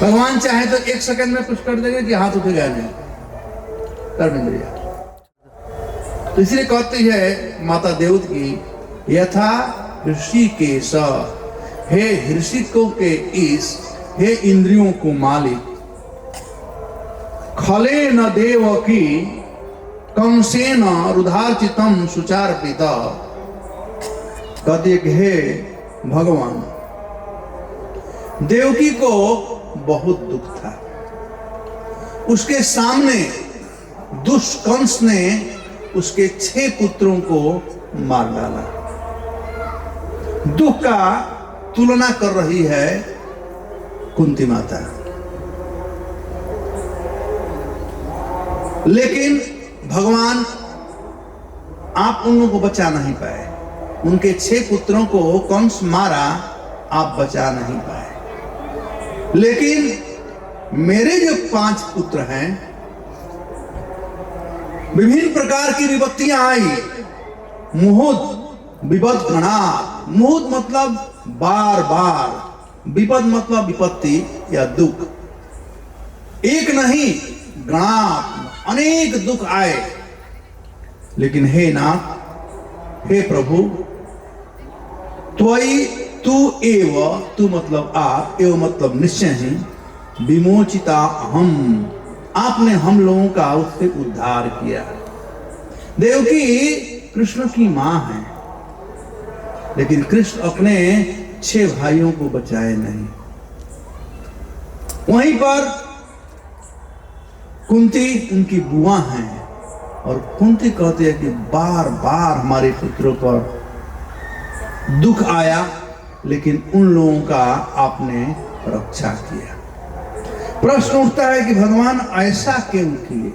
भगवान चाहे तो 1 सेकंड में कुछ कर देंगे कि हाथ उठेगा नहीं, कर्मेंद्रिया। तो इसलिए कहती है माता देवकी, यथा ऋषिकेश, हे ऋषिकों के ईश, हे इंद्रियों को मालिक, खले न देवकी कंसेन रुधार्चितम सुचार्पिता। कहती है कि हे भगवान, देवकी को बहुत दुख था, उसके सामने दुष्ट कंस ने उसके 6 पुत्रों को मार डाला। दुख का तुलना कर रही है कुंती माता। लेकिन भगवान आप उन लोगों को बचा नहीं पाए, उनके 6 पुत्रों को कंस मारा, आप बचा नहीं पाए। लेकिन मेरे जो 5 पुत्र हैं, विभिन्न प्रकार की विपत्तियां आई, मुहुत विपद गणात। मुहुत मतलब बार बार, विपद मतलब विपत्ति या दुख। एक नहीं, गणात, अनेक दुख आए। लेकिन हे नाथ, हे प्रभु, त्वयि तू एव, तू मतलब आप, एव मतलब निश्चय ही, विमोचिता हम, आपने हम लोगों का उससे उद्धार किया। देवकी कृष्ण की मां है, लेकिन कृष्ण अपने 6 भाइयों को बचाए नहीं। वहीं पर कुंती उनकी बुआ हैं, और कुंती कहती है कि बार बार हमारे पुत्रों पर दुख आया, लेकिन उन लोगों का आपने रक्षा किया। प्रश्न उठता है कि भगवान ऐसा क्यों किए?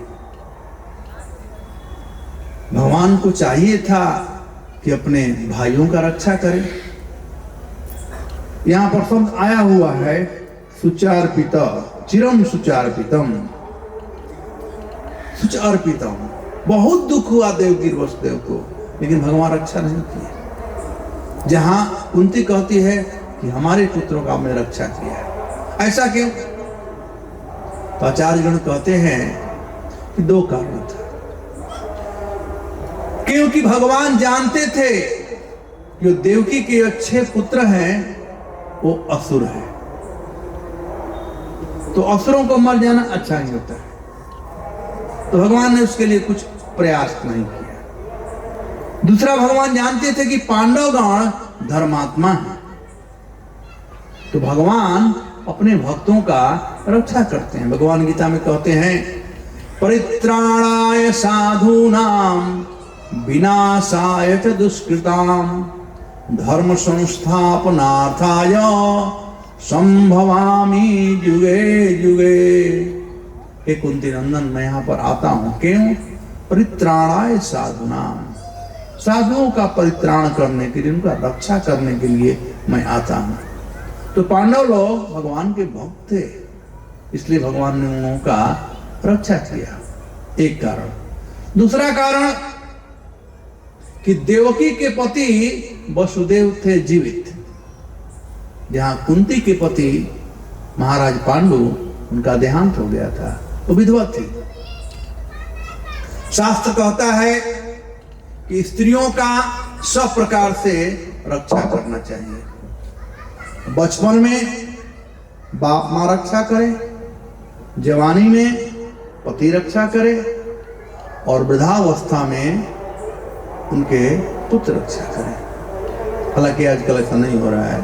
भगवान को चाहिए था कि अपने भाइयों का रक्षा करें। यहां पर शब्द आया हुआ है सुचार्पिता, चिरम सुचार्पितम, सुचार्पितम। बहुत दुख हुआ देवकी वसुदेव को, लेकिन भगवान रक्षा नहीं किए। जहां कुंती कहती है कि हमारे पुत्रों का हमने रक्षा किया, ऐसा क्यों? तो आचार्यगण कहते हैं कि 2 कारण था। क्योंकि भगवान जानते थे कि जो देवकी के अच्छे पुत्र हैं वो असुर है, तो असुरों को मर जाना अच्छा नहीं होता है। तो भगवान ने उसके लिए कुछ प्रयास नहीं किया। दूसरा, भगवान जानते थे कि पांडवगण धर्मात्मा है, तो भगवान अपने भक्तों का रक्षा करते हैं। भगवान गीता में कहते हैं, परित्राणाय साधूनाम विनाशाय च दुष्कृताम धर्म संस्थापनार्थाय संभवामि युगे युगे। हे कुंती नंदन, मैं यहाँ पर आता हूँ क्यों? परित्राणाय साधूनाम, साधुओं का परित्राण करने के लिए, उनका रक्षा करने के लिए मैं आता हूँ। तो पांडव लोग भगवान के भक्त थे, इसलिए भगवान ने उन लोगों का रक्षा किया, एक कारण। दूसरा कारण कि देवकी के पति वसुदेव थे जीवित, जहां कुंती के पति महाराज पांडु, उनका देहांत हो गया था, वो विधवा थी। शास्त्र कहता है कि स्त्रियों का सब प्रकार से रक्षा करना चाहिए। बचपन में बाप माँ रक्षा करे, जवानी में पति रक्षा करे, और वृद्धावस्था में उनके पुत्र रक्षा करें। हालांकि आजकल ऐसा नहीं हो रहा है,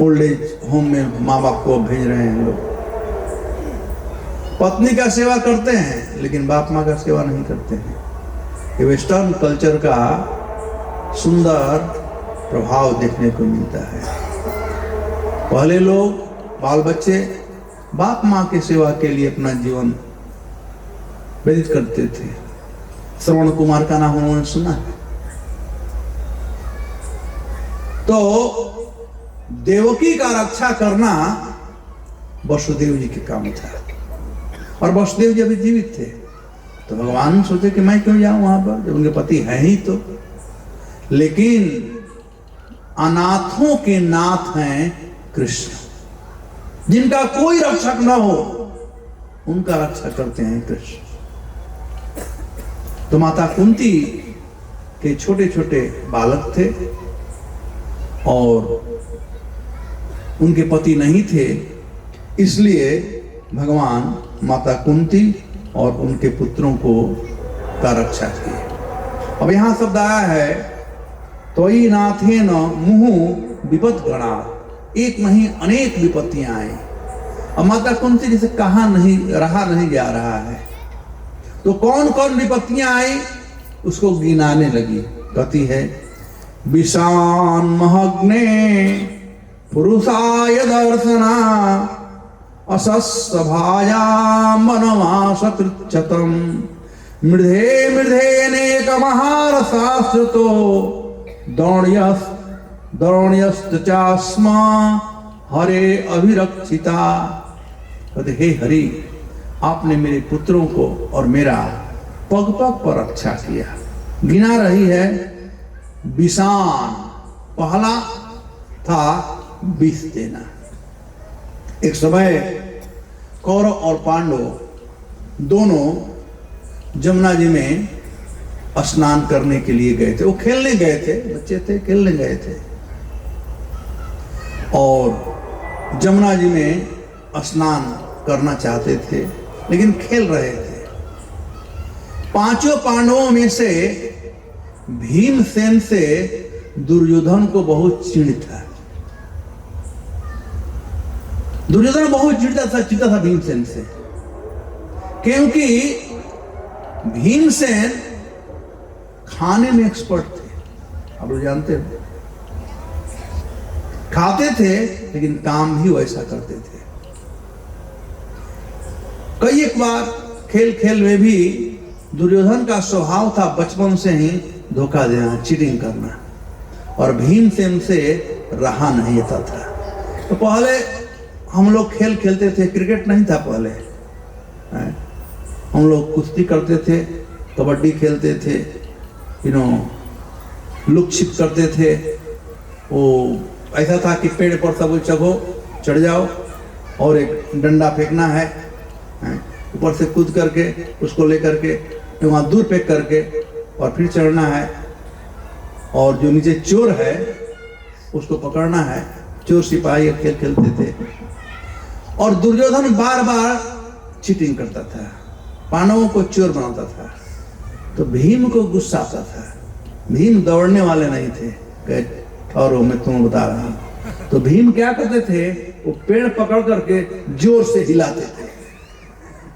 ओल्ड एज होम में माँ बाप को भेज रहे हैं लोग। पत्नी का सेवा करते हैं, लेकिन बाप माँ का सेवा नहीं करते हैं। ये वेस्टर्न कल्चर का सुंदर प्रभाव देखने को मिलता है। पहले लोग बाल बच्चे बाप माँ की सेवा के लिए अपना जीवन व्यतीत करते थे। श्रवण कुमार का नाम उन्होंने सुना है। तो देवकी का रक्षा करना वसुदेव जी के काम था। और वसुदेव जी अभी जीवित थे। तो भगवान सोचे कि मैं क्यों जाऊं वहां पर जब उनके पति हैं ही तो। लेकिन अनाथों के नाथ हैं कृष्ण, जिनका कोई रक्षक न हो उनका रक्षा करते हैं कृष्ण। तो माता कुंती के छोटे छोटे बालक थे और उनके पति नहीं थे, इसलिए भगवान माता कुंती और उनके पुत्रों को का रक्षा किए। अब यहां शब्द आया है त्वयि नाथेन मुहुः विपद गणा, एक नहीं अनेक विपत्तियां आई। अब माता कुंती जिसे कहा नहीं रहा नहीं जा रहा है, तो कौन कौन विपत्तियां आई उसको गिनाने लगी। कहती है विषान महग्ने पुरुषाय दर्शना असस्भाया मनवासकृच्छतम मृधे मृधेनेक महारसाश्रुतो दौण्यश्चास्मा हरे अभिरक्षिता। कहते हे हरि, आपने मेरे पुत्रों को और मेरा पग पग पर रक्षा किया। गिना रही है विषान, पहला था विष देना। एक समय कौरव और पांडव दोनों जमुना जी में स्नान करने के लिए गए थे। वो खेलने गए थे, बच्चे थे, खेलने गए थे और जमुना जी में स्नान करना चाहते थे, लेकिन खेल रहे थे। पांचों पांडवों में से भीमसेन से दुर्योधन को बहुत चिढ़ था। दुर्योधन बहुत चिढ़ता था भीमसेन से, क्योंकि भीमसेन खाने में एक्सपर्ट थे। आप लोग जानते हो, खाते थे लेकिन काम भी वैसा करते थे। कई एक बार खेल खेल में भी दुर्योधन का स्वभाव था बचपन से ही धोखा देना, चीटिंग करना, और भीमसेन से रहा नहीं जाता था। तो पहले हम लोग खेल खेलते थे, क्रिकेट नहीं था पहले, हम लोग कुश्ती करते थे, कबड्डी खेलते थे, लुक छिप करते थे। वो ऐसा था कि पेड़ पर सब चढ़ो, चढ़ जाओ और एक डंडा फेंकना है, ऊपर से कूद करके उसको लेकर के वहाँ दूर फेंक करके और फिर चढ़ना है, और जो नीचे चोर है उसको पकड़ना है। चोर सिपाही खेल खेलते थे। और दुर्योधन बार बार चीटिंग करता था, पांडवों को चोर बनाता था। तो भीम को गुस्सा आता था। भीम दौड़ने वाले नहीं थे, ठहरो मैं तुम्हें बता रहा हूं। तो भीम क्या करते थे, वो पेड़ पकड़ करके जोर से हिलाते थे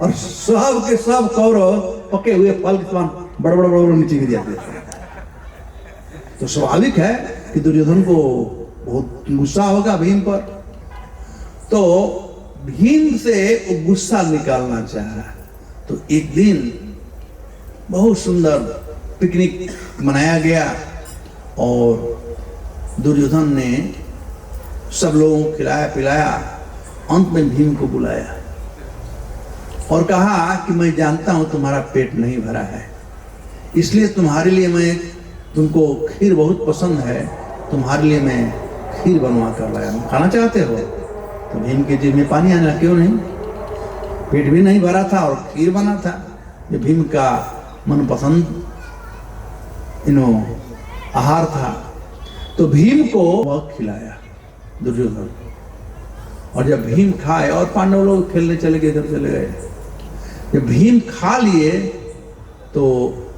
और सब के सब कौरव पके हुए फल के समान बड़ बड़ बड़ नीचे गिर जाते थे। तो स्वाभाविक है कि दुर्योधन को बहुत गुस्सा होगा भीम पर। तो भीम से वो गुस्सा निकालना चाहा। तो एक दिन बहुत सुंदर पिकनिक मनाया गया और दुर्योधन ने सब लोगों को खिलाया पिलाया। अंत में भीम को बुलाया और कहा कि मैं जानता हूं तुम्हारा पेट नहीं भरा है, इसलिए तुम्हारे लिए मैं, तुमको खीर बहुत पसंद है, तुम्हारे लिए मैं खीर बनवा कर लाया हूं, खाना चाहते हो? तो भीम के जीभ में पानी आने लगा, क्यों नहीं, पेट भी नहीं भरा था और खीर बना था, जो भीम का मनपसंद आहार था। तो भीम को वह खिलाया दुर्योधन। और जब भीम खाए, और पांडव लोग खेलने चले गए, इधर चले गए, जब भीम खा लिए तो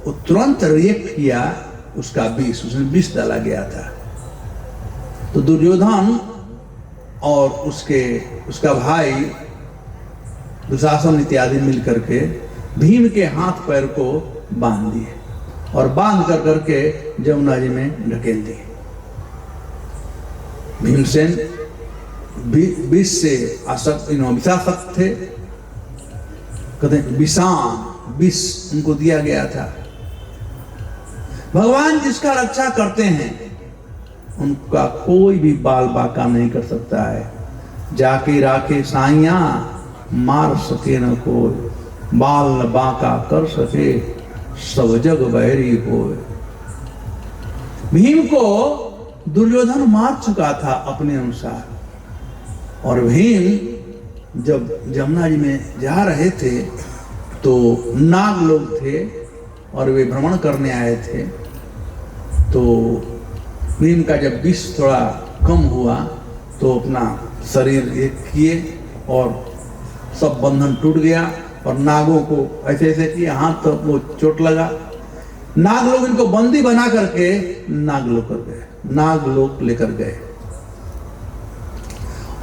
वो तुरंत रिएक्ट किया, उसका विष, उसमें विष डाला गया था। तो दुर्योधन और उसका भाई दुशासन इत्यादि मिलकर के भीम के हाथ पैर को बांध दिए और बांध कर करके जमुना जी में ढकेल दिए। भीमसेन विष से विषासक्त थे, कहते विषान, विष उनको दिया गया था। भगवान जिसका रक्षा करते हैं उनका कोई भी बाल बाका नहीं कर सकता है। जाके राखे साइया मार सके न कोई। बाल न बांका कर सके सब जग बैरी होए। भीम को दुर्योधन मार चुका था अपने अनुसार, और भीम जब जमुना जी में जा रहे थे तो नाग लोग थे और वे भ्रमण करने आए थे। तो भीम का जब विष थोड़ा कम हुआ तो अपना शरीर एक किए और सब बंधन टूट गया, और नागों को ऐसे ऐसे किए, हाथ तो वो चोट लगा। नाग लोग इनको बंदी बना करके नाग लोग लेकर गए।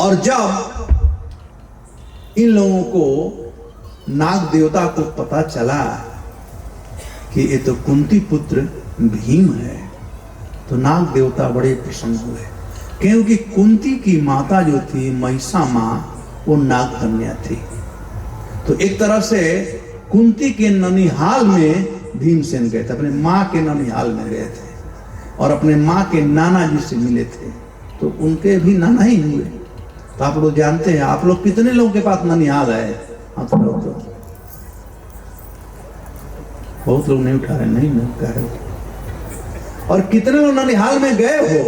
और जब इन लोगों को नाग देवता को पता चला कि ये तो कुंती पुत्र भीम है, तो नाग देवता बड़े प्रसन्न हुए, क्योंकि कुंती की माता जो थी महिषा मां, वो नाग कन्या थी। तो एक तरह से कुंती के ननिहाल में भीमसेन गए थे, अपने माँ के ननिहाल में गए थे और अपने माँ के नाना जी से मिले थे, तो उनके भी नाना ही हुए। तो आप लोग जानते हैं, आप लोग कितने लोगों के पास ननिहाल है? हाथ उठाओ तो। बहुत लोग नहीं उठा रहे, नहीं उठा रहे। और कितने लोग ननिहाल में गए हो?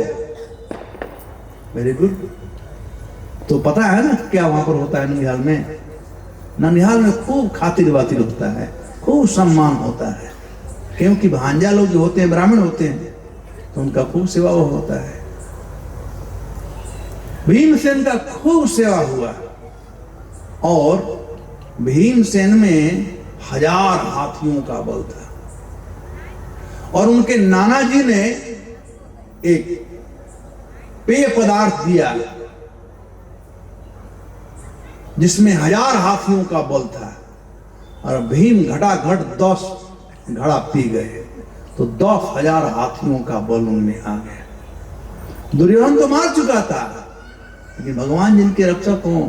Very good. तो पता है ना क्या वहां पर होता है ननिहाल में? ननिहाल में खूब खातिर वातिर होता है, खूब सम्मान होता है, क्योंकि भांजा लोग जो होते हैं ब्राह्मण होते हैं, तो उनका खूब सेवा होता है। भीमसेन का खूब सेवा हुआ, और भीमसेन में 1000 हाथियों का बल था। और उनके नाना जी ने एक पेय पदार्थ दिया जिसमें 1000 हाथियों का बल था, और भीम घटाघट 10 घड़ा पी गए, तो 10,000 हाथियों का बल उनमें आ गया। दुर्योधन तो मार चुका था, लेकिन भगवान जिनके रक्षक हो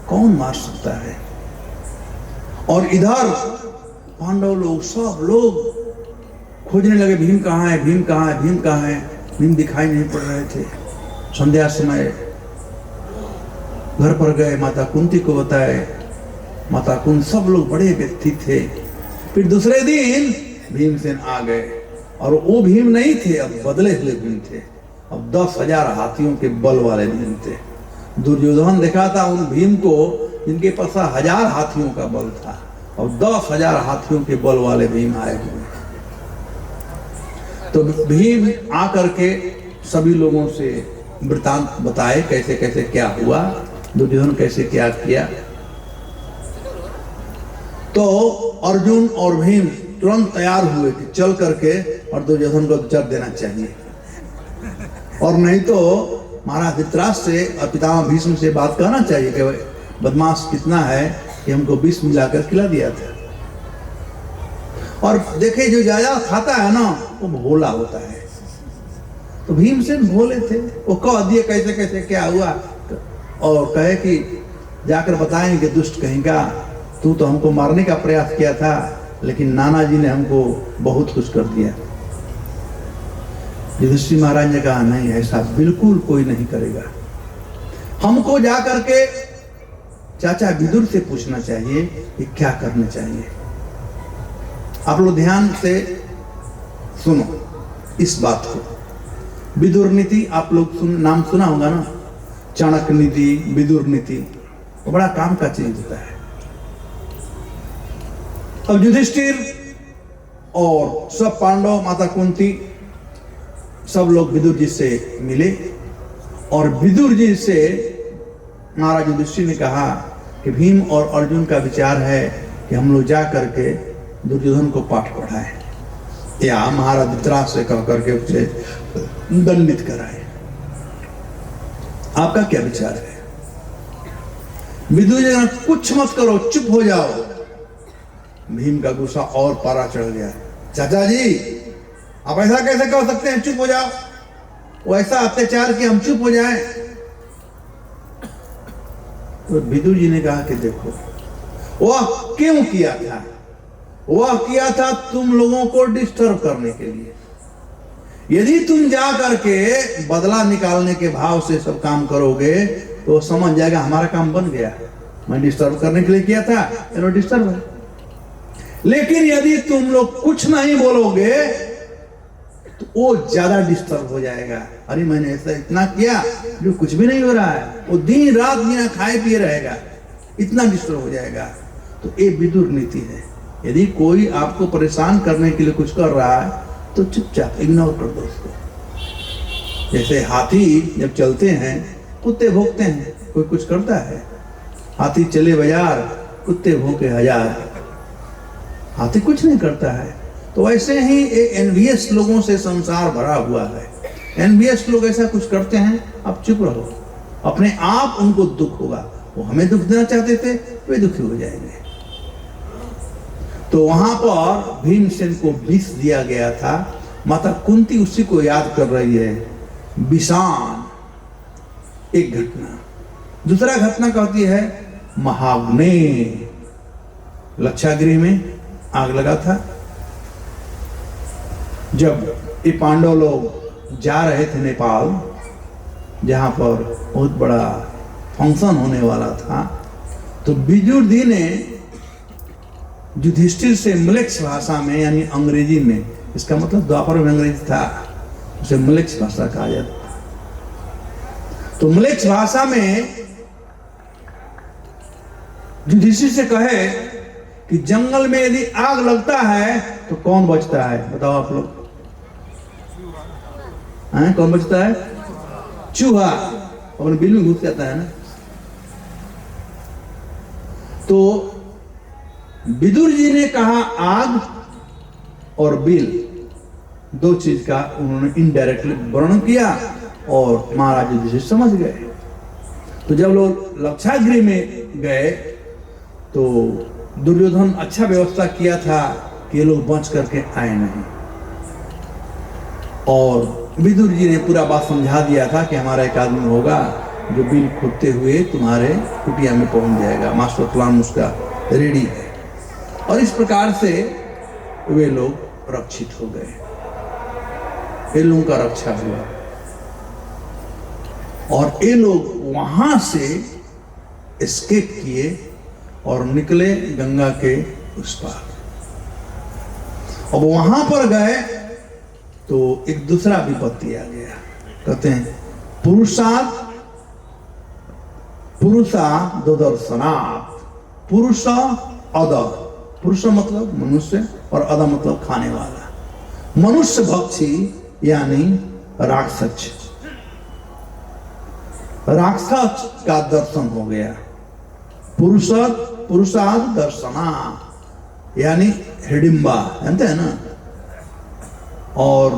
कौन मार सकता है? और इधर पांडव लोग सब लोग खोजने लगे, भीम कहाँ है, भीम कहाँ है, भीम कहाँ है। भीम दिखाई नहीं पड़ रहे थे। संध्या समय घर पर गए, माता कुंती को बताए। माता कुंती, सब लोग बड़े व्यक्ति थे। फिर दूसरे दिन भीमसेन आ गए, और वो भीम नहीं थे, अब बदले हुए भीम थे। अब 10,000 हाथियों के बल वाले भीम थे। दुर्योधन देखा था उन भीम को जिनके पास 1000 हाथियों का बल था, और 10,000 हाथियों के बल वाले भीम आए हुए। तो भीम आकर के सभी लोगों से वृतांत बताए, कैसे कैसे क्या हुआ, दुर्योधन कैसे क्या किया। तो अर्जुन और भीम तुरंत तैयार हुए कि चल करके और दुर्योधन को जब देना चाहिए, और नहीं तो महाराज धृतराष्ट्र से और पितामह भीष्म से बात करना चाहिए कि बदमाश कितना है कि हमको विष मिलाकर खिला दिया था। और देखे जो ज्यादा खाता है ना वो भोला होता है, तो भीमसेन भोले थे। वो कह दिए कैसे कैसे क्या हुआ, और कहे कि जाकर बताएं कि दुष्ट कहेगा, तू तो हमको मारने का प्रयास किया था, लेकिन नाना जी ने हमको बहुत कुछ कर दिया। युधिष्ठिर महाराज ने कहा नहीं, ऐसा बिल्कुल कोई नहीं करेगा। हमको जाकर के चाचा विदुर से पूछना चाहिए कि क्या करना चाहिए। आप लोग ध्यान से सुनो इस बात को। विदुर नीति आप लोग नाम सुना होगा ना, चाणक्य नीति, विदुर नीति, वो बड़ा काम का चीज होता है। अब युधिष्ठिर और सब पांडव, माता कुंती, सब लोग विदुर जी से मिले, और विदुर जी से महाराज युधिष्ठिर ने कहा कि भीम और अर्जुन का विचार है कि हम लोग जा करके दुर्योधन को पाठ पढ़ाएं, या महाराज धृतराष्ट्र से कह करके उसे दंडित कराएं। आपका क्या विचार है? विदुर जी ने कुछ मत करो, चुप हो जाओ। भीम का गुस्सा और पारा चढ़ गया। चाचा जी आप ऐसा कैसे कर सकते हैं, चुप हो जाओ। वो ऐसा अत्याचार कि हम चुप हो जाएं। तो विदुर जी ने कहा कि देखो वह क्यों किया था, वह किया था तुम लोगों को डिस्टर्ब करने के लिए। यदि तुम जा करके बदला निकालने के भाव से सब काम करोगे तो समझ जाएगा हमारा काम बन गया, मैं डिस्टर्ब करने के लिए किया था, चलो डिस्टर्ब है। लेकिन यदि तुम लोग कुछ नहीं बोलोगे तो वो ज्यादा डिस्टर्ब हो जाएगा। अरे मैंने ऐसा इतना किया जो कुछ भी नहीं हो रहा है, वो दिन रात बिना खाए पिए रहेगा, इतना डिस्टर्ब हो जाएगा। तो ये विदुर नीति है। यदि कोई आपको परेशान करने के लिए कुछ कर रहा है तो चुपचाप इग्नोर कर दो उसको। जैसे हाथी जब चलते हैं कुत्ते भौंकते हैं, कोई कुछ करता है? हाथी चले बाजार, कुत्ते भौंके हजार, हाथी कुछ नहीं करता है। तो ऐसे ही एनवीएस लोगों से संसार भरा हुआ है। एनवीएस लोग ऐसा कुछ करते हैं, आप चुप रहो, अपने आप उनको दुख होगा। वो हमें दुख देना चाहते थे, वे दुखी हो जाएंगे। तो वहां पर भीमसेन को विष दिया गया था। माता कुंती उसी को याद कर रही है। विषान एक घटना। दूसरा घटना कहती है महाग्नि, लक्षागृह में आग लगा था। जब ये पांडव लोग जा रहे थे नेपाल, जहां पर बहुत बड़ा फंक्शन होने वाला था, तो विदुर जी ने युधिष्ठिर से म्लेच्छ भाषा में यानी अंग्रेजी में, इसका मतलब द्वापर में अंग्रेजी था, उसे म्लेच्छ भाषा कहा जाता। तो म्लेच्छ भाषा में युधिष्ठिर से कहे कि जंगल में यदि आग लगता है तो कौन बचता है? बताओ आप लोग, कौन बचता है? चूहा अपने बिल में घुस जाता है ना। तो विदुर जी ने कहा आग और बिल, दो चीज का उन्होंने इनडायरेक्टली वर्णन किया और महाराज युधिष्ठिर समझ गए। तो जब लोग लक्षागृह में गए तो दुर्योधन अच्छा व्यवस्था किया था कि ये लोग बच करके आए नहीं, और विदुर जी ने पूरा बात समझा दिया था कि हमारा एक आदमी होगा जो बिल खोदते हुए तुम्हारे कुटिया में पहुंच जाएगा, मास्टर प्लान उसका रेडी है। और इस प्रकार से वे लोग रक्षित हो गए, ये लोगों का रक्षा हुआ। और ये लोग वहां से एस्केप किए और निकले गंगा के उस पार। अब वहां पर गए तो एक दूसरा विपत्ति आ गया। कहते हैं पुरुषा ददर्शनात्, पुरुष अद, पुरुष मतलब मनुष्य और अद मतलब खाने वाला। मनुष्य भक्षी यानी राक्षस, राक्षस का दर्शन हो गया। पुरुषाद दर्शना यानी हिडिंबा, जानते हैं ना। और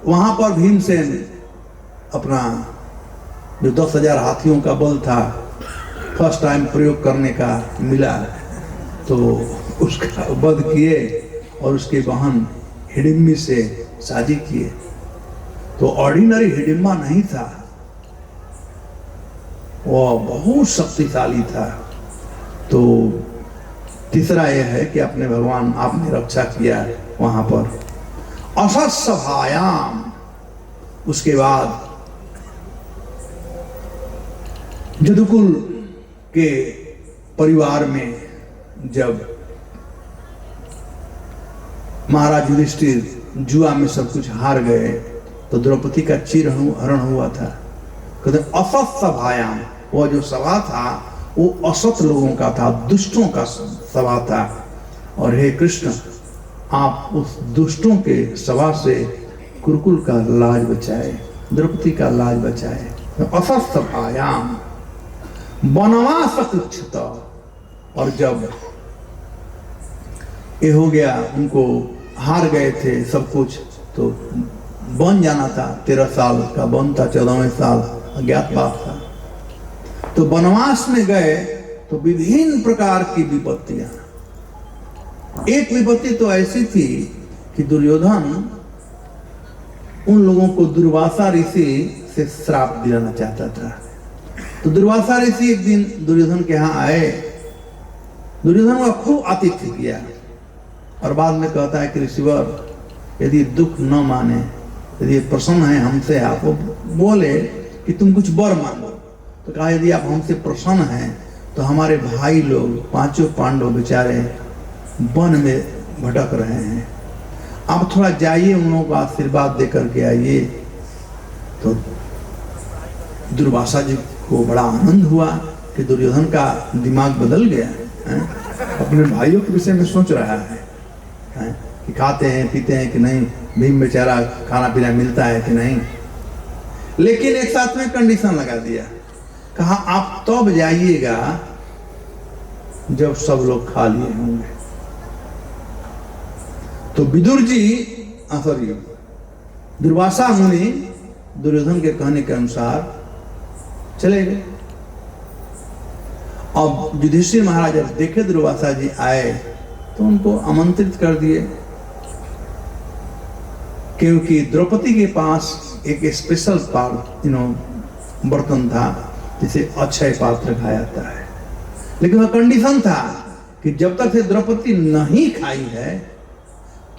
वहां पर भीमसेन अपना जो 10,000 हाथियों का बल था फर्स्ट टाइम प्रयोग करने का मिला, तो उसका वध किए और उसके बहन हिडिंबी से शादी किए। तो ऑर्डिनरी हिडिंबा नहीं था, वह बहुत शक्तिशाली था। तो तीसरा यह है कि अपने भगवान आपने रक्षा किया वहां पर। असत सभायाम, उसके बाद यदुकुल के परिवार में जब महाराज युधिष्ठिर जुआ में सब कुछ हार गए तो द्रौपदी का चिरहरण हुआ था। कहते असत सभायाम, वह जो सभा था वो असत लोगों का था, दुष्टों का सभा था। और हे कृष्ण, आप उस दुष्टों के सभा से कुरुकुल का लाज बचाए, द्रौपदी का लाज बचाए। असत सभायाम वनवास कृच्छत, और जब ये हो गया, उनको हार गए थे सब कुछ, तो बन जाना था। 13 साल का बन था, 14वें साल अज्ञातवास था। तो वनवास में गए तो विभिन्न प्रकार की विपत्तियां। एक विपत्ति तो ऐसी थी कि दुर्योधन उन लोगों को दुर्वासा ऋषि से श्राप दिलाना चाहता था। तो दुर्वासा ऋषि एक दिन दुर्योधन के यहाँ आए, दुर्योधन का खूब आतिथ्य किया और बाद में कहता है कि ऋषिवर, यदि दुख न माने, यदि प्रसन्न है हमसे, आपको बोले कि तुम कुछ वर मांगो, तो कहा यदि आप हमसे प्रसन्न हैं तो हमारे भाई लोग 5 पांडव बेचारे वन में भटक रहे हैं, आप थोड़ा जाइए, उन लोगों को आशीर्वाद देकर के आइए। तो दुर्वासा जी को बड़ा आनंद हुआ कि दुर्योधन का दिमाग बदल गया है, अपने भाइयों के विषय में सोच रहा है कि खाते हैं पीते हैं कि नहीं, भीम बेचारा खाना पीना मिलता है कि नहीं। लेकिन एक साथ में कंडीशन लगा दिया, कहा आप तब जाइएगा जब सब लोग खा लिए होंगे। तो विदुर जी सॉरी दुर्वासा मुनि दुर्योधन के कहने के अनुसार चले गए। अब युधिष्ठिर महाराज जब देखे दुर्वासा जी आए तो उनको आमंत्रित कर दिए, क्योंकि द्रौपदी के पास एक स्पेशल बर्तन था जिसे अक्षय पात्र कहा जाता है। लेकिन वह कंडीशन था कि जब तक से द्रौपदी नहीं खाई है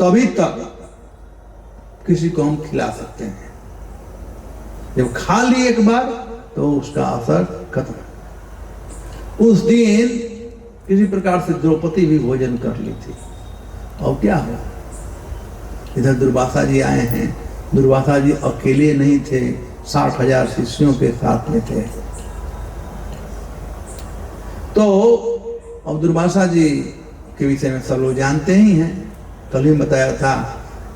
तभी तक किसी को हम खिला सकते हैं, जब खा ली एक बार तो उसका असर खत्म। उस दिन किसी प्रकार से द्रौपदी भी भोजन कर ली थी। और क्या हुआ, इधर दुर्वासा जी आए हैं। दुर्वासा जी अकेले नहीं थे, 60,000 शिष्यों के साथ में थे। तो अब दुर्वासा जी के विषय में सब लोग जानते ही हैं, कल ही बताया था,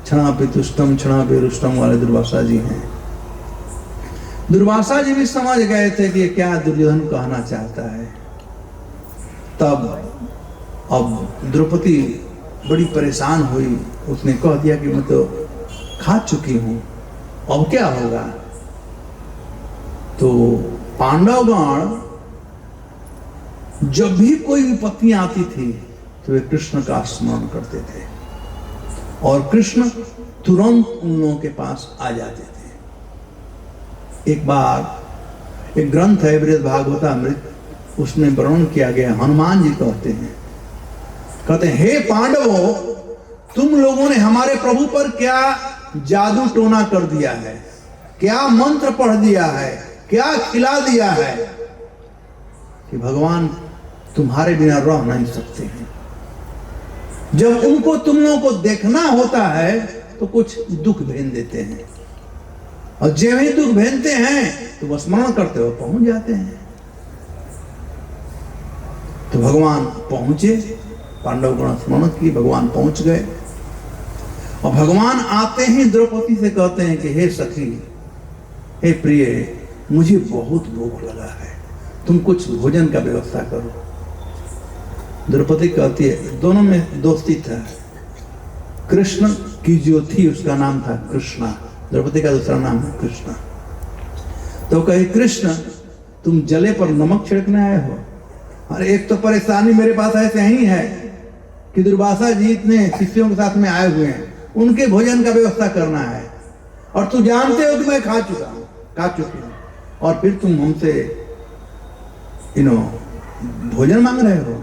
क्षणापि तुष्टम क्षणापि रुष्टम वाले दुर्वासा जी हैं। दुर्वासा जी भी समझ गए थे कि क्या दुर्योधन कहना चाहता है। तब अब द्रौपदी बड़ी परेशान हुई, उसने कह दिया कि मैं तो खा चुकी हूं, अब क्या होगा। तो पांडवगण जब भी कोई विपत्ति आती थी तो वे कृष्ण का स्मरण करते थे और कृष्ण तुरंत उन लोगों के पास आ जाते थे। एक बार एक ग्रंथ है बृहद भागवतामृत, उसमें वर्णन किया गया, हनुमान जी कहते हैं हे पांडवों, तुम लोगों ने हमारे प्रभु पर क्या जादू टोना कर दिया है, क्या मंत्र पढ़ दिया है, क्या खिला दिया है कि भगवान तुम्हारे बिना रह नहीं सकते हैं। जब उनको तुम लोगों को देखना होता है तो कुछ दुख भेन देते हैं, और जब ही दुख भेनते हैं तो वो स्मरण करते हुए पहुंच जाते हैं। तो भगवान पहुंचे, पांडवगण स्मरण किए, भगवान पहुंच गए। और भगवान आते ही द्रौपदी से कहते हैं कि हे सखी, हे प्रिय, मुझे बहुत भूख लगा है, तुम कुछ भोजन का व्यवस्था करो। द्रौपदी कहती है, दोनों में दोस्ती था, कृष्ण की जो थी उसका नाम था कृष्णा, द्रौपदी का दूसरा नाम है कृष्णा। तो कहे कृष्ण, तुम जले पर नमक छिड़कने आए हो। अरे एक तो परेशानी मेरे पास ऐसे ही है कि दुर्वासा जी इतने शिष्यों के साथ में आए हुए हैं, उनके भोजन का व्यवस्था करना है, और तू जानते हो कि मैं खा चुकी हूं, और फिर तुम हमसे भोजन मांग रहे हो,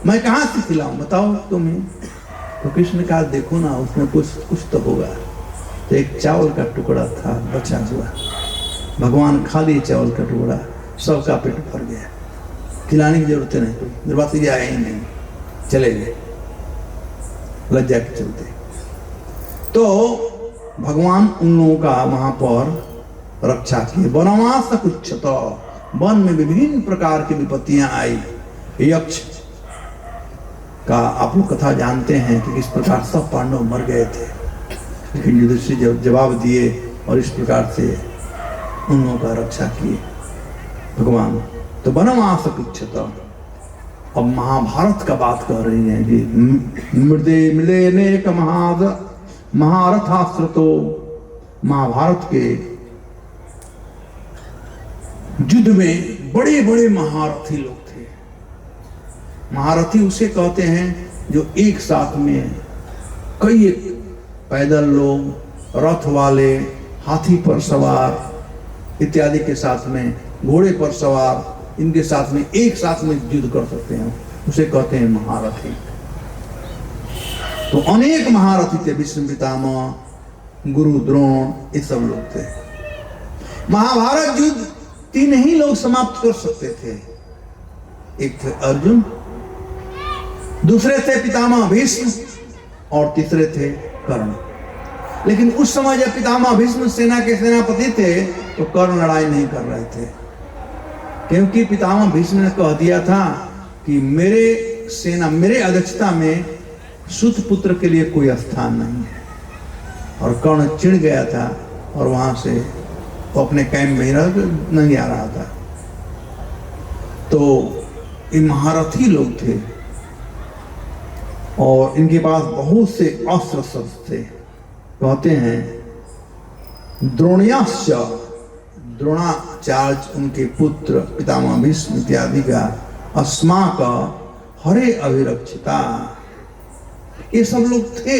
मैं कहां से खिलाऊं, बताओ तुम्हें। तो कृष्ण ने कहा, देखो ना, उसमें कुछ तो होगा। तो एक चावल का टुकड़ा था बचा हुआ, भगवान खा लिए चावल का टुकड़ा, सबका पेट भर गया, खिलाने की जरूरत नहीं, कोई दुर्वासा जी आए ही नहीं, चले गए लज्जा के चलते। तो भगवान उन लोगों का वहां पर रक्षा किए। वनवास कुछ, वन में विभिन्न प्रकार की विपत्तियां आई। यक्ष का आप लोग कथा जानते हैं कि किस प्रकार सब पांडव मर गए थे, लेकिन युधिष्ठिर जब जवाब दिए और इस प्रकार से उन लोगों का रक्षा किए भगवान। तो वनवास कुछ। अब महाभारत का बात कर रही है कि मृदे नेक महारथास्त्रतो, महाभारत के युद्ध में बड़े बड़े महारथी लोग थे। महारथी उसे कहते हैं जो एक साथ में कई पैदल लोग, रथ वाले, हाथी पर सवार इत्यादि के साथ में, घोड़े पर सवार, इनके साथ में एक साथ में युद्ध कर सकते हैं, उसे कहते हैं महारथी। तो अनेक महारथी थे, भीष्म पितामह, गुरु द्रोण, ये सब लोग थे। महाभारत युद्ध 3 ही लोग समाप्त कर सकते थे, एक थे अर्जुन, दूसरे थे पितामह भीष्म और तीसरे थे कर्ण। लेकिन उस समय जब पितामह भीष्म सेना के सेनापति थे तो कर्ण लड़ाई नहीं कर रहे थे, क्योंकि पितामह भीष्म ने कह दिया था कि मेरे अध्यक्षता में सुत पुत्र के लिए कोई स्थान नहीं है। और कर्ण चिढ़ गया था और वहां से वो अपने कैंप में नहीं आ रहा था। तो ये महारथी लोग थे और इनके पास बहुत से अस्त्र शस्त्र थे। कहते हैं द्रोणाचार्य उनके पुत्र पितामह भीष्म इत्यादि का अस्माक हरे अभिरक्षिता, ये सब लोग थे।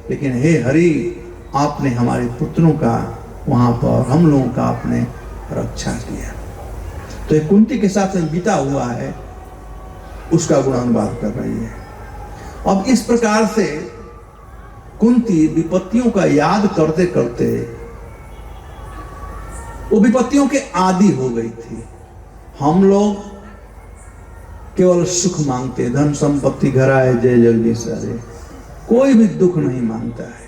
लेकिन हे हरि, आपने हमारे पुत्रों का वहां पर हम लोगों का आपने रक्षा किया। तो एक कुंती के साथ में बीता हुआ है उसका गुणानुवाद कर रही है। अब इस प्रकार से कुंती विपत्तियों का याद करते करते वो विपत्तियों के आदी हो गई थी। हम लोग केवल सुख मांगते, धन संपत्ति घर आए जय जगदीश हरे, कोई भी दुख नहीं मांगता है।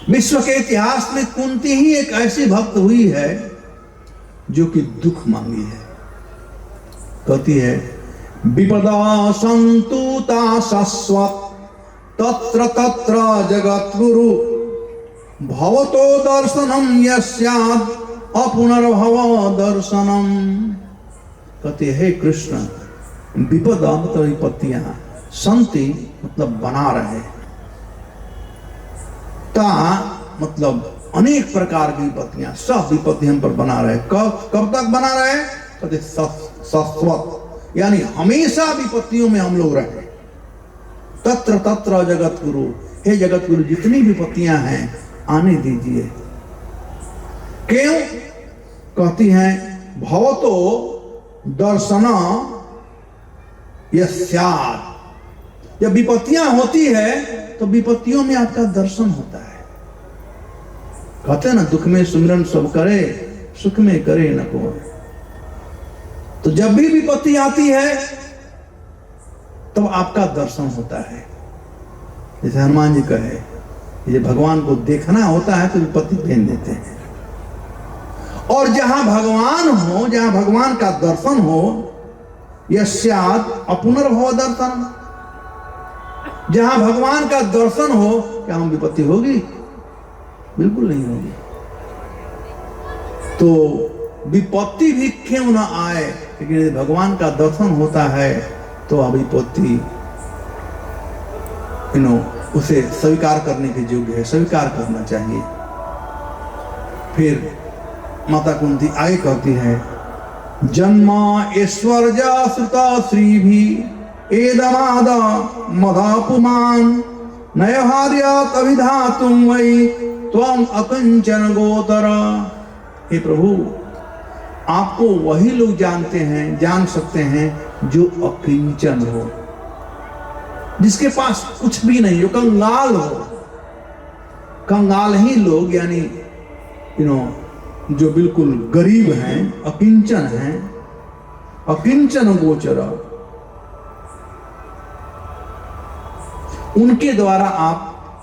विश्व के इतिहास में कुंती ही एक ऐसी भक्त हुई है जो कि दुख मांगी है। कहती है विपदा संतुता शाश्वत तत्र तत्र जगत गुरु भवतो दर्शनम यस्याद अपुनर्भव दर्शनम। कहते हे कृष्ण, विपदा मतलब विपत्तियां, संति मतलब बना रहे, ता मतलब अनेक प्रकार की विपत्तियां, सब विपत्ति हम पर बना रहे। कब तक बना रहे? कहते शाश्वत, यानी हमेशा विपत्तियों में हम लोग रहे। तत्र तत्र जगत गुरु, हे जगत गुरु जितनी विपत्तियां हैं आने दीजिए। क्यों? कहती हैं भवतो दर्शन यस्यात्, जब विपत्तियां होती है तो विपत्तियों में आपका दर्शन होता है। कहते हैं ना, दुख में सुमिरन सब करे, सुख में करे न कोई। तो जब भी विपत्ति आती है तब आपका दर्शन होता है। जैसे हनुमान जी कहे, ये भगवान को देखना होता है तो विपत्ति भेज देते हैं। और जहां भगवान हो, जहां भगवान का दर्शन हो, यस्यात् अपुनर्भव दर्शन, जहां भगवान का दर्शन हो क्या हम विपत्ति होगी? बिल्कुल नहीं होगी। तो विपत्ति भी क्यों ना आए, लेकिन यदि भगवान का दर्शन होता है तो विपत्ति उसे स्वीकार करने के योग्य है, स्वीकार करना चाहिए। फिर माता कुंती आगे कहती है जन्मा ऐश्वर्य श्रुता श्री भी एदमाद मदापुमान नयहार्यात अभिधातुम वै त्वम अकंचन गोतर। हे प्रभु, आपको वही लोग जानते हैं, जान सकते हैं जो अकिंचन हो, जिसके पास कुछ भी नहीं, जो कंगाल हो। कंगाल ही लोग, यानी जो बिल्कुल गरीब हैं, अकिंचन हैं, अकिंचन गोचर, उनके द्वारा आप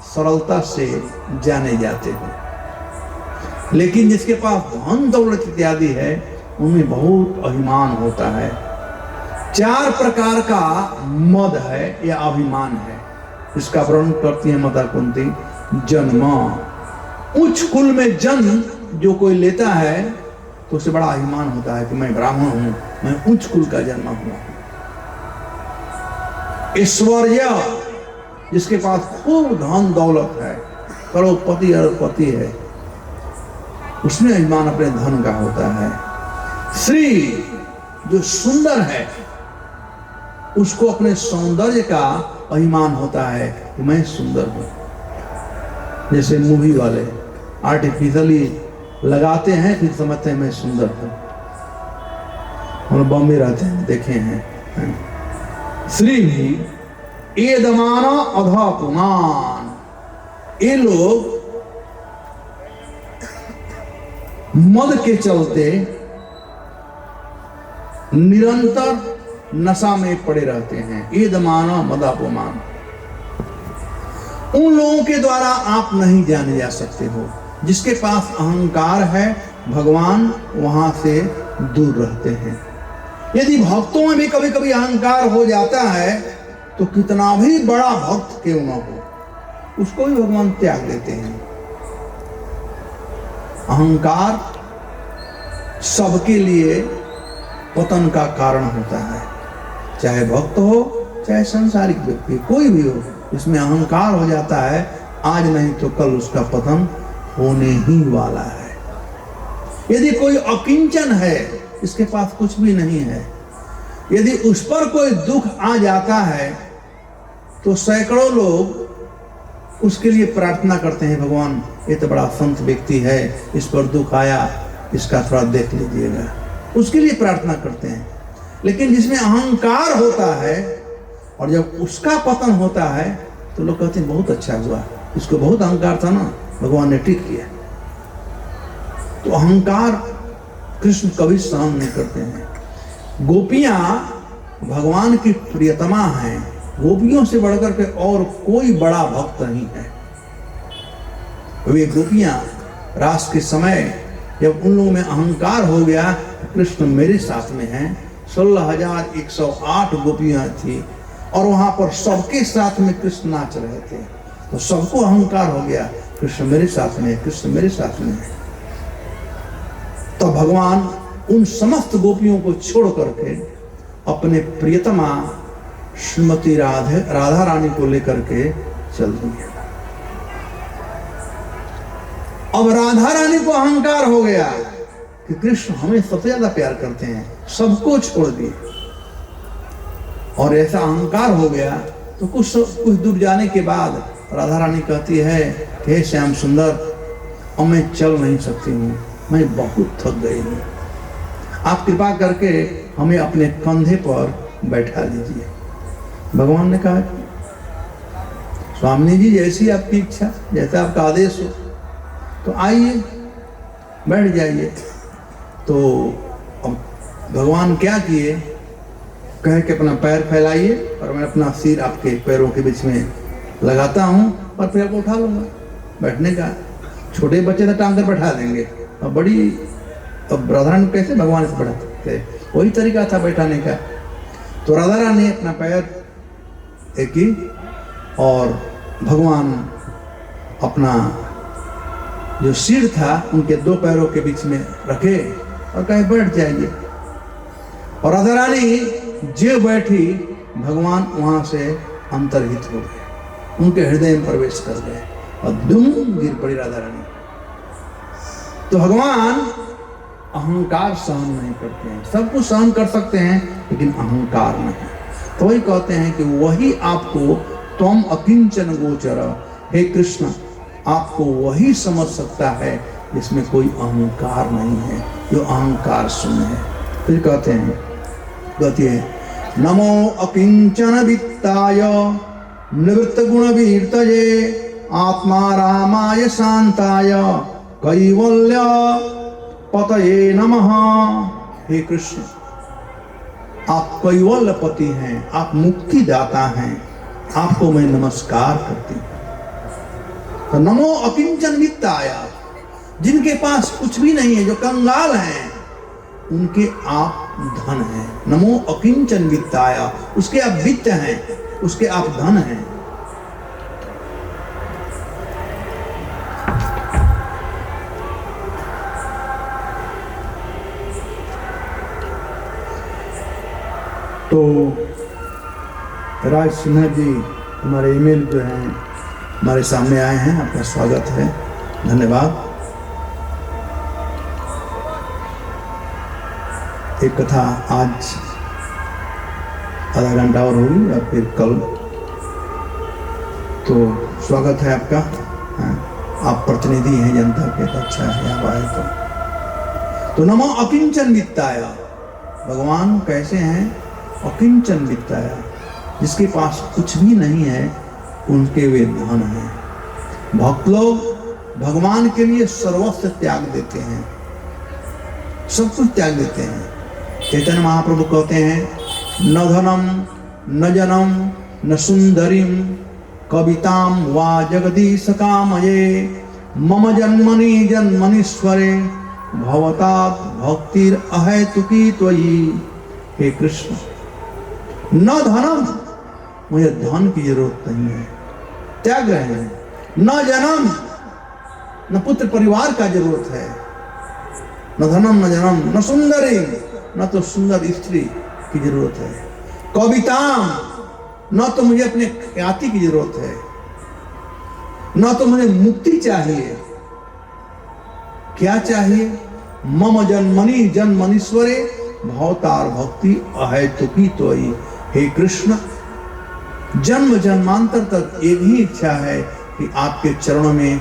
सरलता से जाने जाते हो। लेकिन जिसके पास धन दौलत इत्यादि है उनमें बहुत अभिमान होता है। 4 प्रकार का मद है या अभिमान है, इसका वर्णन करती है माता कुंती। जन्म, उच्च कुल में जन्म जो कोई लेता है तो उसे बड़ा अभिमान होता है कि मैं ब्राह्मण हूं, मैं उच्च कुल का जन्म हुआ। ऐश्वर्य, जिसके पास खूब धन दौलत है, करोड़पति अरबपति है, उसमें अभिमान अपने धन का होता है। श्री, जो सुंदर है, उसको अपने सौंदर्य का अभिमान होता है कि मैं सुंदर हूं। जैसे मूवी वाले आर्टिफिशियली लगाते हैं, फिर समझते हैं मैं सुंदर हूं। हम बॉम्बे रहते हैं, देखे हैं। श्री भी एदमाना अधा पुमान, ये लोग मद के चलते निरंतर नशा में पड़े रहते हैं। ईदमान मदापमान, उन लोगों के द्वारा आप नहीं जाने जा सकते हो। जिसके पास अहंकार है भगवान वहां से दूर रहते हैं। यदि भक्तों में भी कभी कभी अहंकार हो जाता है तो कितना भी बड़ा भक्त क्यों न हो, उसको भी भगवान त्याग देते हैं। अहंकार सबके लिए पतन का कारण होता है, चाहे भक्त हो चाहे संसारिक व्यक्ति, कोई भी हो। इसमें अहंकार हो जाता है, आज नहीं तो कल उसका पतन होने ही वाला है। यदि कोई अकिंचन है, इसके पास कुछ भी नहीं है, यदि उस पर कोई दुख आ जाता है तो सैकड़ों लोग उसके लिए प्रार्थना करते हैं, भगवान ये तो बड़ा संत व्यक्ति है, इस पर दुख आया, इसका थोड़ा देख लीजिएगा, उसके लिए प्रार्थना करते हैं। लेकिन जिसमें अहंकार होता है और जब उसका पतन होता है तो लोग कहते हैं बहुत अच्छा हुआ, इसको बहुत अहंकार था ना, भगवान ने ठीक किया। तो अहंकार कृष्ण कभी सहन नहीं करते हैं। गोपियां भगवान की प्रियतमा हैं, गोपियों से बढ़कर के और कोई बड़ा भक्त नहीं है। वे गोपियां रास के समय जब उन लोगों में अहंकार हो गया, कृष्ण मेरे साथ में हैं, 16,108 गोपियां थी और वहां पर सबके साथ में कृष्ण नाच रहे थे, तो सबको अहंकार हो गया, कृष्ण मेरे साथ में है, कृष्ण मेरे साथ में है। तो भगवान उन समस्त गोपियों को छोड़ करके अपने प्रियतमा श्रीमती राधा रानी को लेकर के चल दिए। अब राधा रानी को अहंकार हो गया कि कृष्ण हमें सबसे ज्यादा प्यार करते हैं, सबको छोड़ दिए। और ऐसा अहंकार हो गया तो कुछ दूर जाने के बाद राधा रानी कहती है कि हे श्याम सुंदर, अब मैं चल नहीं सकती हूँ, मैं बहुत थक गई हूँ, आप कृपा करके हमें अपने कंधे पर बैठा लीजिए। भगवान ने कहा स्वामी जी जैसी आपकी इच्छा, जैसा आपका आदेश हो, तो आइए बैठ जाइए। तो भगवान क्या किए, कह के अपना पैर फैलाइए और मैं अपना सिर आपके पैरों के बीच में लगाता हूँ और फिर आपको उठा लूंगा। बैठने का छोटे बच्चे तो टांग कर बैठा देंगे, अब बड़ी अब राधा रानी कैसे भगवान से बैठाते थे, वही तरीका था बैठाने का। तो राधा रानी ने अपना पैर एक ही और भगवान अपना जो सिर था उनके दो पैरों के बीच में रखे और कहे बैठ जाइए। और राधा रानी जो बैठी, भगवान वहां से अंतर्हित हो गए, उनके हृदय में प्रवेश कर गए और दुम गिर पड़ी राधा रानी। तो भगवान अहंकार सहन नहीं करते हैं, सब कुछ सहन कर सकते हैं लेकिन अहंकार नहीं। तो वही कहते हैं कि वही आपको त्वम अकिंचन गोचर, हे कृष्ण आपको वही समझ सकता है जिसमें कोई अहंकार नहीं है, जो अहंकार शून्य है। फिर कहते हैं नमो अकिंचन वित्ताय निवृत्त गुण वीर्तये आत्मा रामाय शांताय कैवल्य पतये नमः। हे कृष्ण आप कैवल्य पति हैं, आप मुक्ति दाता हैं, आपको मैं नमस्कार करती हूँ। तो नमो अकिंचन वित्ताय, जिनके पास कुछ भी नहीं है, जो कंगाल हैं, उनके आप धन हैं। नमो अकिंचन वित्ताय, उसके आप वित्त हैं, उसके आप धन हैं। तो राज सिन्हा जी हमारे ईमेल जो हैं हमारे सामने आए हैं, आपका स्वागत है, धन्यवाद। एक कथा आज आधा घंटा और होगी और फिर कल, तो स्वागत है आपका। आप प्रतिनिधि हैं जनता के, तो अच्छा है आप आए। तो नमो अकिंचन वित्ताय, भगवान कैसे हैं? अकिंचन वित्ताय, जिसके पास कुछ भी नहीं है उनके वे धन हैं। भक्त लोग भगवान के लिए सर्वस्व त्याग देते हैं, सब कुछ त्याग देते हैं। चैतन्य महाप्रभु कहते हैं न धनम न जनम न सुंदरीम कविताम वा जगदीश कामये मम जन्मनि जन्मनीश्वरे भवतात् भक्तिर अहेतुकी त्वयि। हे कृष्ण, न धनम, मुझे धन की जरूरत नहीं है, त्याग रहे हैं। न जन्म, न पुत्र परिवार का जरूरत है। न धनम न जन्म न सुंदरी, न तो सुंदर स्त्री की जरूरत है। कविताम, न तो मुझे अपने ख्याति की जरूरत है, न तो मुझे मुक्ति चाहिए। क्या चाहिए? मम जन्मनि जन्मनीश्वरे भवतार भक्ति अहेतुकी त्वयि। हे कृष्ण, जन्म जन्मांतर तक एक ही इच्छा है कि आपके चरणों में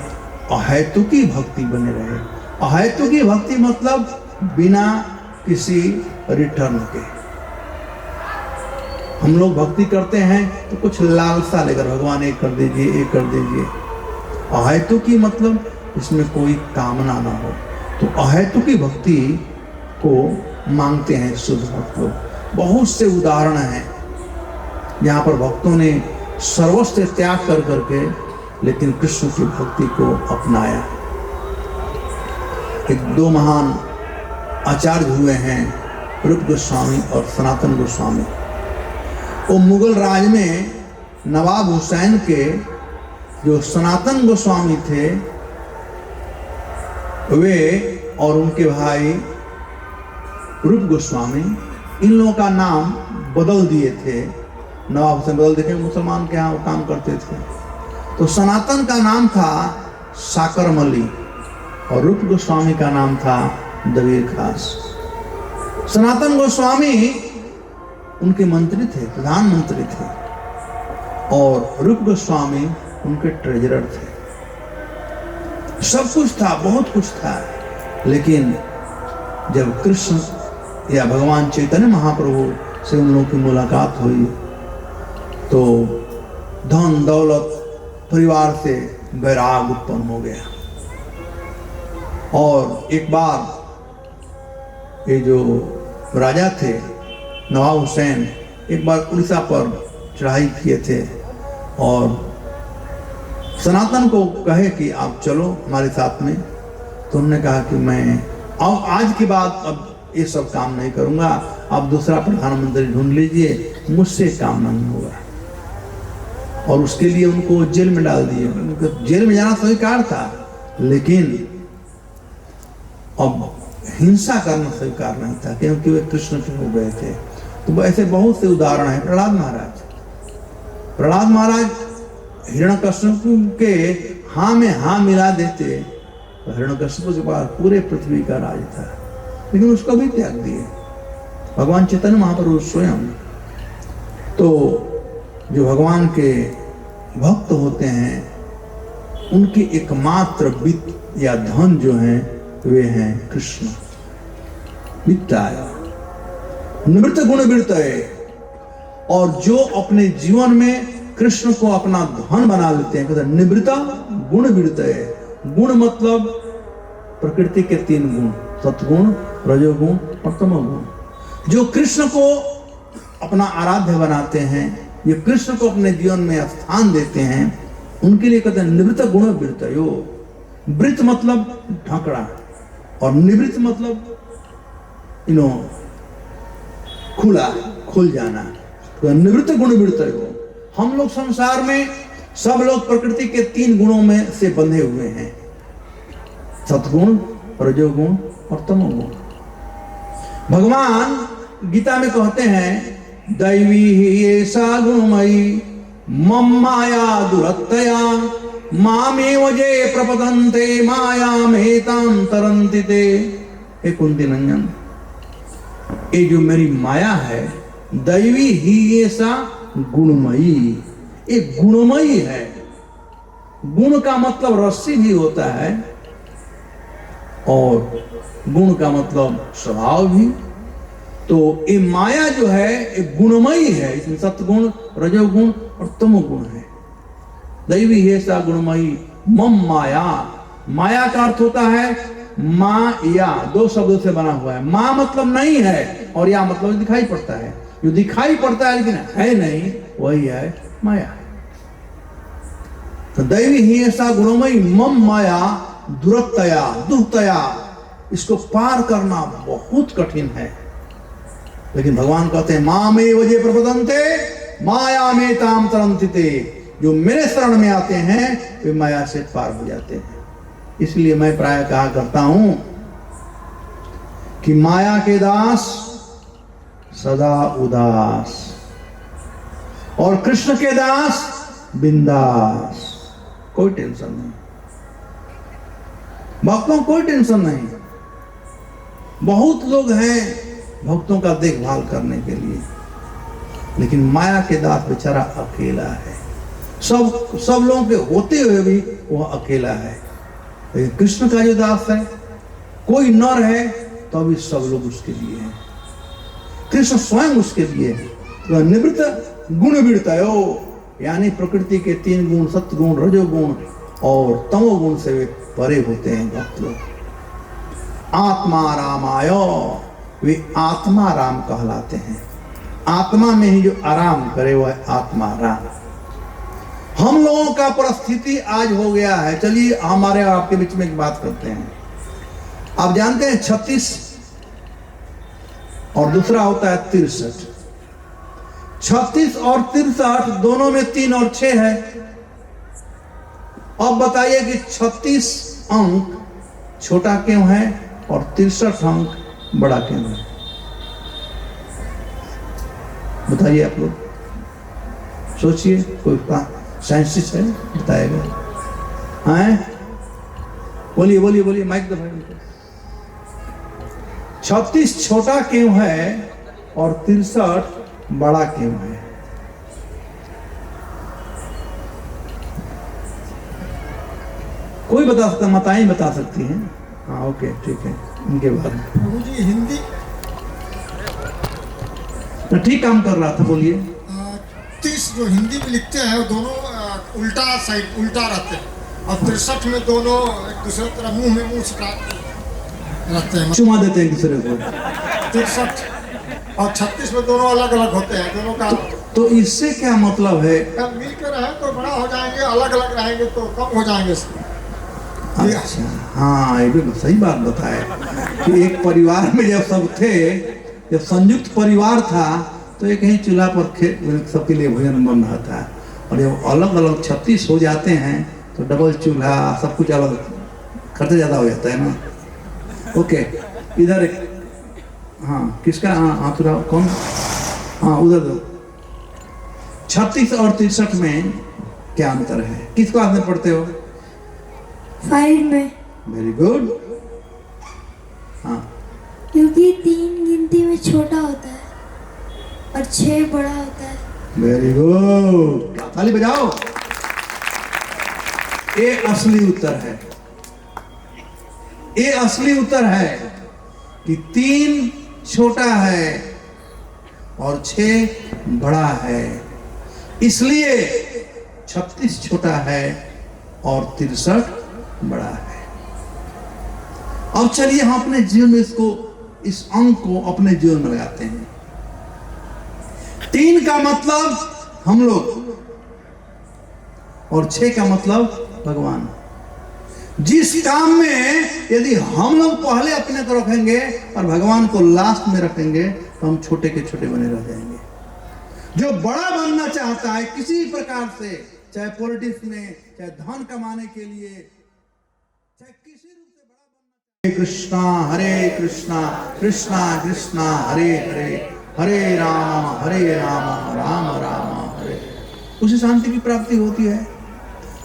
अहेतुकी भक्ति बने रहे। अहेतुकी भक्ति मतलब बिना किसी रिटर्न के। हम लोग भक्ति करते हैं तो कुछ लालसा लेकर, भगवान एक कर दीजिए, एक कर दीजिए। अहेतुकी मतलब इसमें कोई कामना ना हो। तो अहेतुकी भक्ति को मांगते हैं शुद्ध भक्त लोग। बहुत से उदाहरण हैं यहाँ पर भक्तों ने सर्वस्व त्याग कर करके लेकिन कृष्ण की भक्ति को अपनाया। एक दो महान आचार्य हुए हैं, रूप गोस्वामी और सनातन गोस्वामी। वो मुगल राज में नवाब हुसैन के जो सनातन गोस्वामी थे, वे और उनके भाई रूप गोस्वामी, इन लोगों का नाम बदल दिए थे। नवाब हुसैन बदल दिए, मुसलमान के यहाँ वो काम करते थे। तो सनातन का नाम था साकरमली और रूप गोस्वामी का नाम था दबीर खास। सनातन गोस्वामी उनके मंत्री थे, प्रधानमंत्री थे, और रूप गोस्वामी उनके ट्रेजरर थे। सब कुछ था, बहुत कुछ था। लेकिन जब कृष्ण या भगवान चैतन्य महाप्रभु से उन लोगों की मुलाकात हुई तो धन दौलत परिवार से वैराग उत्पन्न हो गया। और एक बार ये जो राजा थे नवाब हुसैन, एक बार उड़ीसा पर चढ़ाई किए थे और सनातन को कहे कि आप चलो हमारे साथ में। तो उन्होंने कहा कि मैं अब आज के बाद अब ये सब काम नहीं करूंगा, आप दूसरा प्रधानमंत्री ढूंढ लीजिए, मुझसे काम नहीं होगा। और उसके लिए उनको जेल में डाल दिए। उनको जेल में जाना स्वीकार था, लेकिन अब हिंसा करना स्वीकार नहीं था, क्योंकि वे कृष्ण के हो गए थे। तो ऐसे बहुत से उदाहरण है। प्रहलाद महाराज हिरण्यकश्यपु के हाँ में हाँ मिला देते तो हिरण्यकश्यपु के पास पूरे पृथ्वी का राज था, लेकिन उसको भी त्याग दिए भगवान चैतन्य महाप्रभु स्वयं। तो जो भगवान के भक्त होते हैं उनके एकमात्र वित्त या धन जो हैं वे हैं कृष्ण। वित्ताय निवृत्त गुण वृत्तये, और जो अपने जीवन में कृष्ण को अपना धन बना लेते हैं, कहते हैं निवृत्ता गुण वृत्तये। गुण मतलब प्रकृति के तीन गुण, सत्गुण, रजोगुण और तमोगुण। जो कृष्ण को अपना आराध्य बनाते हैं, ये कृष्ण को अपने जीवन में स्थान देते हैं, उनके लिए कहते हैं निवृत्त गुण वृत्तयो। वृत्त मतलब ढांकड़ा और निवृत्त मतलब खुला, खुल जाना। तो निवृत्त गुण वृत्तयो। हम लोग संसार में सब लोग प्रकृति के तीन गुणों में से बंधे हुए हैं, सत्गुण, रजोगुण और तमोगुण। भगवान गीता में कहते हैं दैवी ही ऐसा गुणमयी मम माया दुरत्तया मामेव जे प्रपदन्ते मायामेतां तरन्ति ते। हे कुंती नंदन, ये जो मेरी माया है दैवी ही ऐसा गुणमयी, एक गुणमयी है। गुण का मतलब रस्सी भी होता है और गुण का मतलब स्वभाव भी। तो ये माया जो है एक गुणमयी है, इसमें सत्गुण, रजोगुण और तमोगुण है। दैवी है सा गुणमयी मम माया। माया का अर्थ होता है माँ या, दो शब्दों से बना हुआ है। माँ मतलब नहीं है और या मतलब दिखाई पड़ता है। जो दिखाई पड़ता है लेकिन है नहीं, वही है माया। तो दैवी ही ऐसा गुणमयी मम माया दुरतया दुहतया, इसको पार करना बहुत कठिन है। लेकिन भगवान कहते हैं मामे वजे प्रपदन्ते माया में ताम तरंतिते, जो मेरे शरण में आते हैं वे माया से पार हो जाते हैं। इसलिए मैं प्राय कहा करता हूं कि माया के दास सदा उदास और कृष्ण के दास बिंदास, कोई टेंशन नहीं, भक्तों कोई टेंशन नहीं। बहुत लोग हैं भक्तों का देखभाल करने के लिए, लेकिन माया के दास बेचारा अकेला है। सब लोगों के होते हुए भी वह अकेला है। लेकिन कृष्ण का जो दास है, कोई नर है तो अभी सब लोग उसके लिए हैं, कृष्ण स्वयं उसके लिए है। तो निवृत्त गुण विड़तयो, यानी प्रकृति के 3 गुण सत्गुण रजोगुण और तमोगुण से वे परे होते हैं भक्त लोग। आत्मा रामाय, वे आत्मा राम कहलाते हैं। आत्मा में ही जो आराम करे वह आत्मा राम। हम लोगों का परिस्थिति आज हो गया है, चलिए हमारे आपके बीच में एक बात करते हैं। आप जानते हैं 36 और दूसरा होता है 63। 36 और 63 दोनों में 3 और 6 है। अब बताइए कि 36 अंक छोटा क्यों है और 63 अंक बड़ा क्यों है? बताइए आप लोग, सोचिए, कोई साइंटिस्ट है बताएगा? हैं? बोलिए बोलिए बोलिए, माइक दो भाई। 36 छोटा क्यों है और 63 बड़ा क्यों है? कोई बता सकता, माताएं बता सकती हैं। हाँ ओके ठीक है, उनके बाद गुरुजी हिंदी ठीक काम कर रहा था, बोलिए। 30 जो हिंदी में लिखते हैं वो दोनों उल्टा साइड उल्टा रहते हैं, और 63 में दोनों एक दूसरे तरफ मुंह में मुंह सटा रहते हैं, चुमा देते हैं दूसरे को। 63 और 36 में दोनों अलग अलग होते हैं, दोनों का। तो इससे क्या मतलब है? मिलकर रहे तो बड़ा हो जाएंगे, अलग अलग रहेंगे तो कम हो जाएंगे। अच्छा, हाँ ये भी सही बात बताए कि एक परिवार में जब सब थे, जब संयुक्त परिवार था तो एक ही चूल्हा पर सबके लिए भोजन बन रहा था, और जब अलग अलग 36 हो जाते हैं तो डबल चूल्हा सब कुछ अलग, खर्चा ज़्यादा हो जाता है ना। ओके, इधर एक, हाँ किसका, हाँ थोड़ा कौन, हाँ उधर दो। 36 और 63 में क्या अंतर है? किस क्लास में पढ़ते हो? 5 में। Very good. हाँ, क्योंकि 3 गिनती में छोटा होता है और 6 बड़ा होता है। वेरी गुड, ताली बजाओ। ये असली उत्तर है, ये असली उत्तर है कि 3 छोटा है और 6 बड़ा है, इसलिए 36 छोटा है और 63 बड़ा है। अब चलिए हम अपने जीवन में इसको, इस अंक को अपने जीवन में लगाते हैं। 3 का मतलब हम लोग और 6 का मतलब भगवान। जिस काम में यदि हम लोग पहले अपने को रखेंगे और भगवान को लास्ट में रखेंगे तो हम छोटे के छोटे बने रह जाएंगे। जो बड़ा बनना चाहता है किसी प्रकार से, चाहे पॉलिटिक्स में, चाहे धन कमाने के लिए, चाहे किसी रूप से बड़ा बनना, हरे कृष्णा कृष्णा कृष्णा हरे हरे, हरे राम राम राम हरे, उसे शांति की प्राप्ति होती है।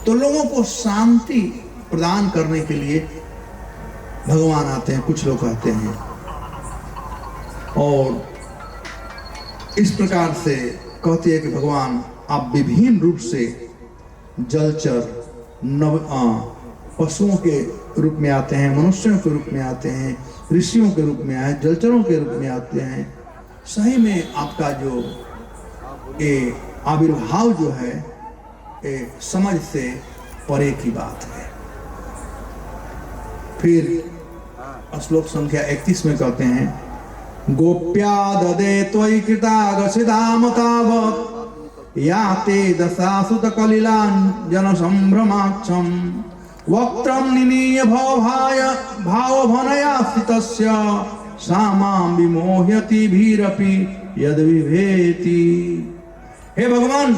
तो लोगों को शांति प्रदान करने के लिए भगवान आते हैं, कुछ लोग आते हैं, और इस प्रकार से कहते हैं कि भगवान आप विभिन्न रूप से जलचर पशुओं के रूप में आते हैं, मनुष्यों के रूप में आते हैं, ऋषियों के रूप में आए, जलचरों के रूप में आते हैं। सही में आपका जो ये आविर्भाव जो है ये समझ से परे की बात है। फिर श्लोक संख्या 31 में कहते हैं गोप्या ददे त्वयि कृतागसिदाम तावत् याते दशासुत कलिलाञ्जन संभ्रमाक्षम वक्त्रं निनीय भावभनया स्थितस्य सामां विमोह्यति भीरपि यद विभेति। हे भगवान,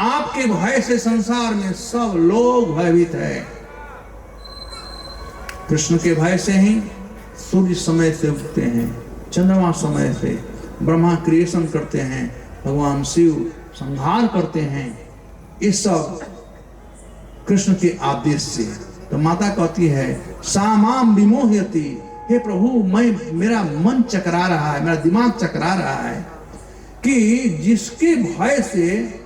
आपके भय से संसार में सब लोग भयभीत है। कृष्ण के भय से ही सूर्य समय से उगते हैं, चंद्रमा समय से, ब्रह्मा क्रिएशन करते हैं, भगवान शिव संहार करते हैं। ये सब कृष्ण के आदेश से। तो माता कहती है सामाम विमोह्यति, हे प्रभु मेरा मन चकरा रहा है, मेरा दिमाग चकरा रहा है कि जिसके भय से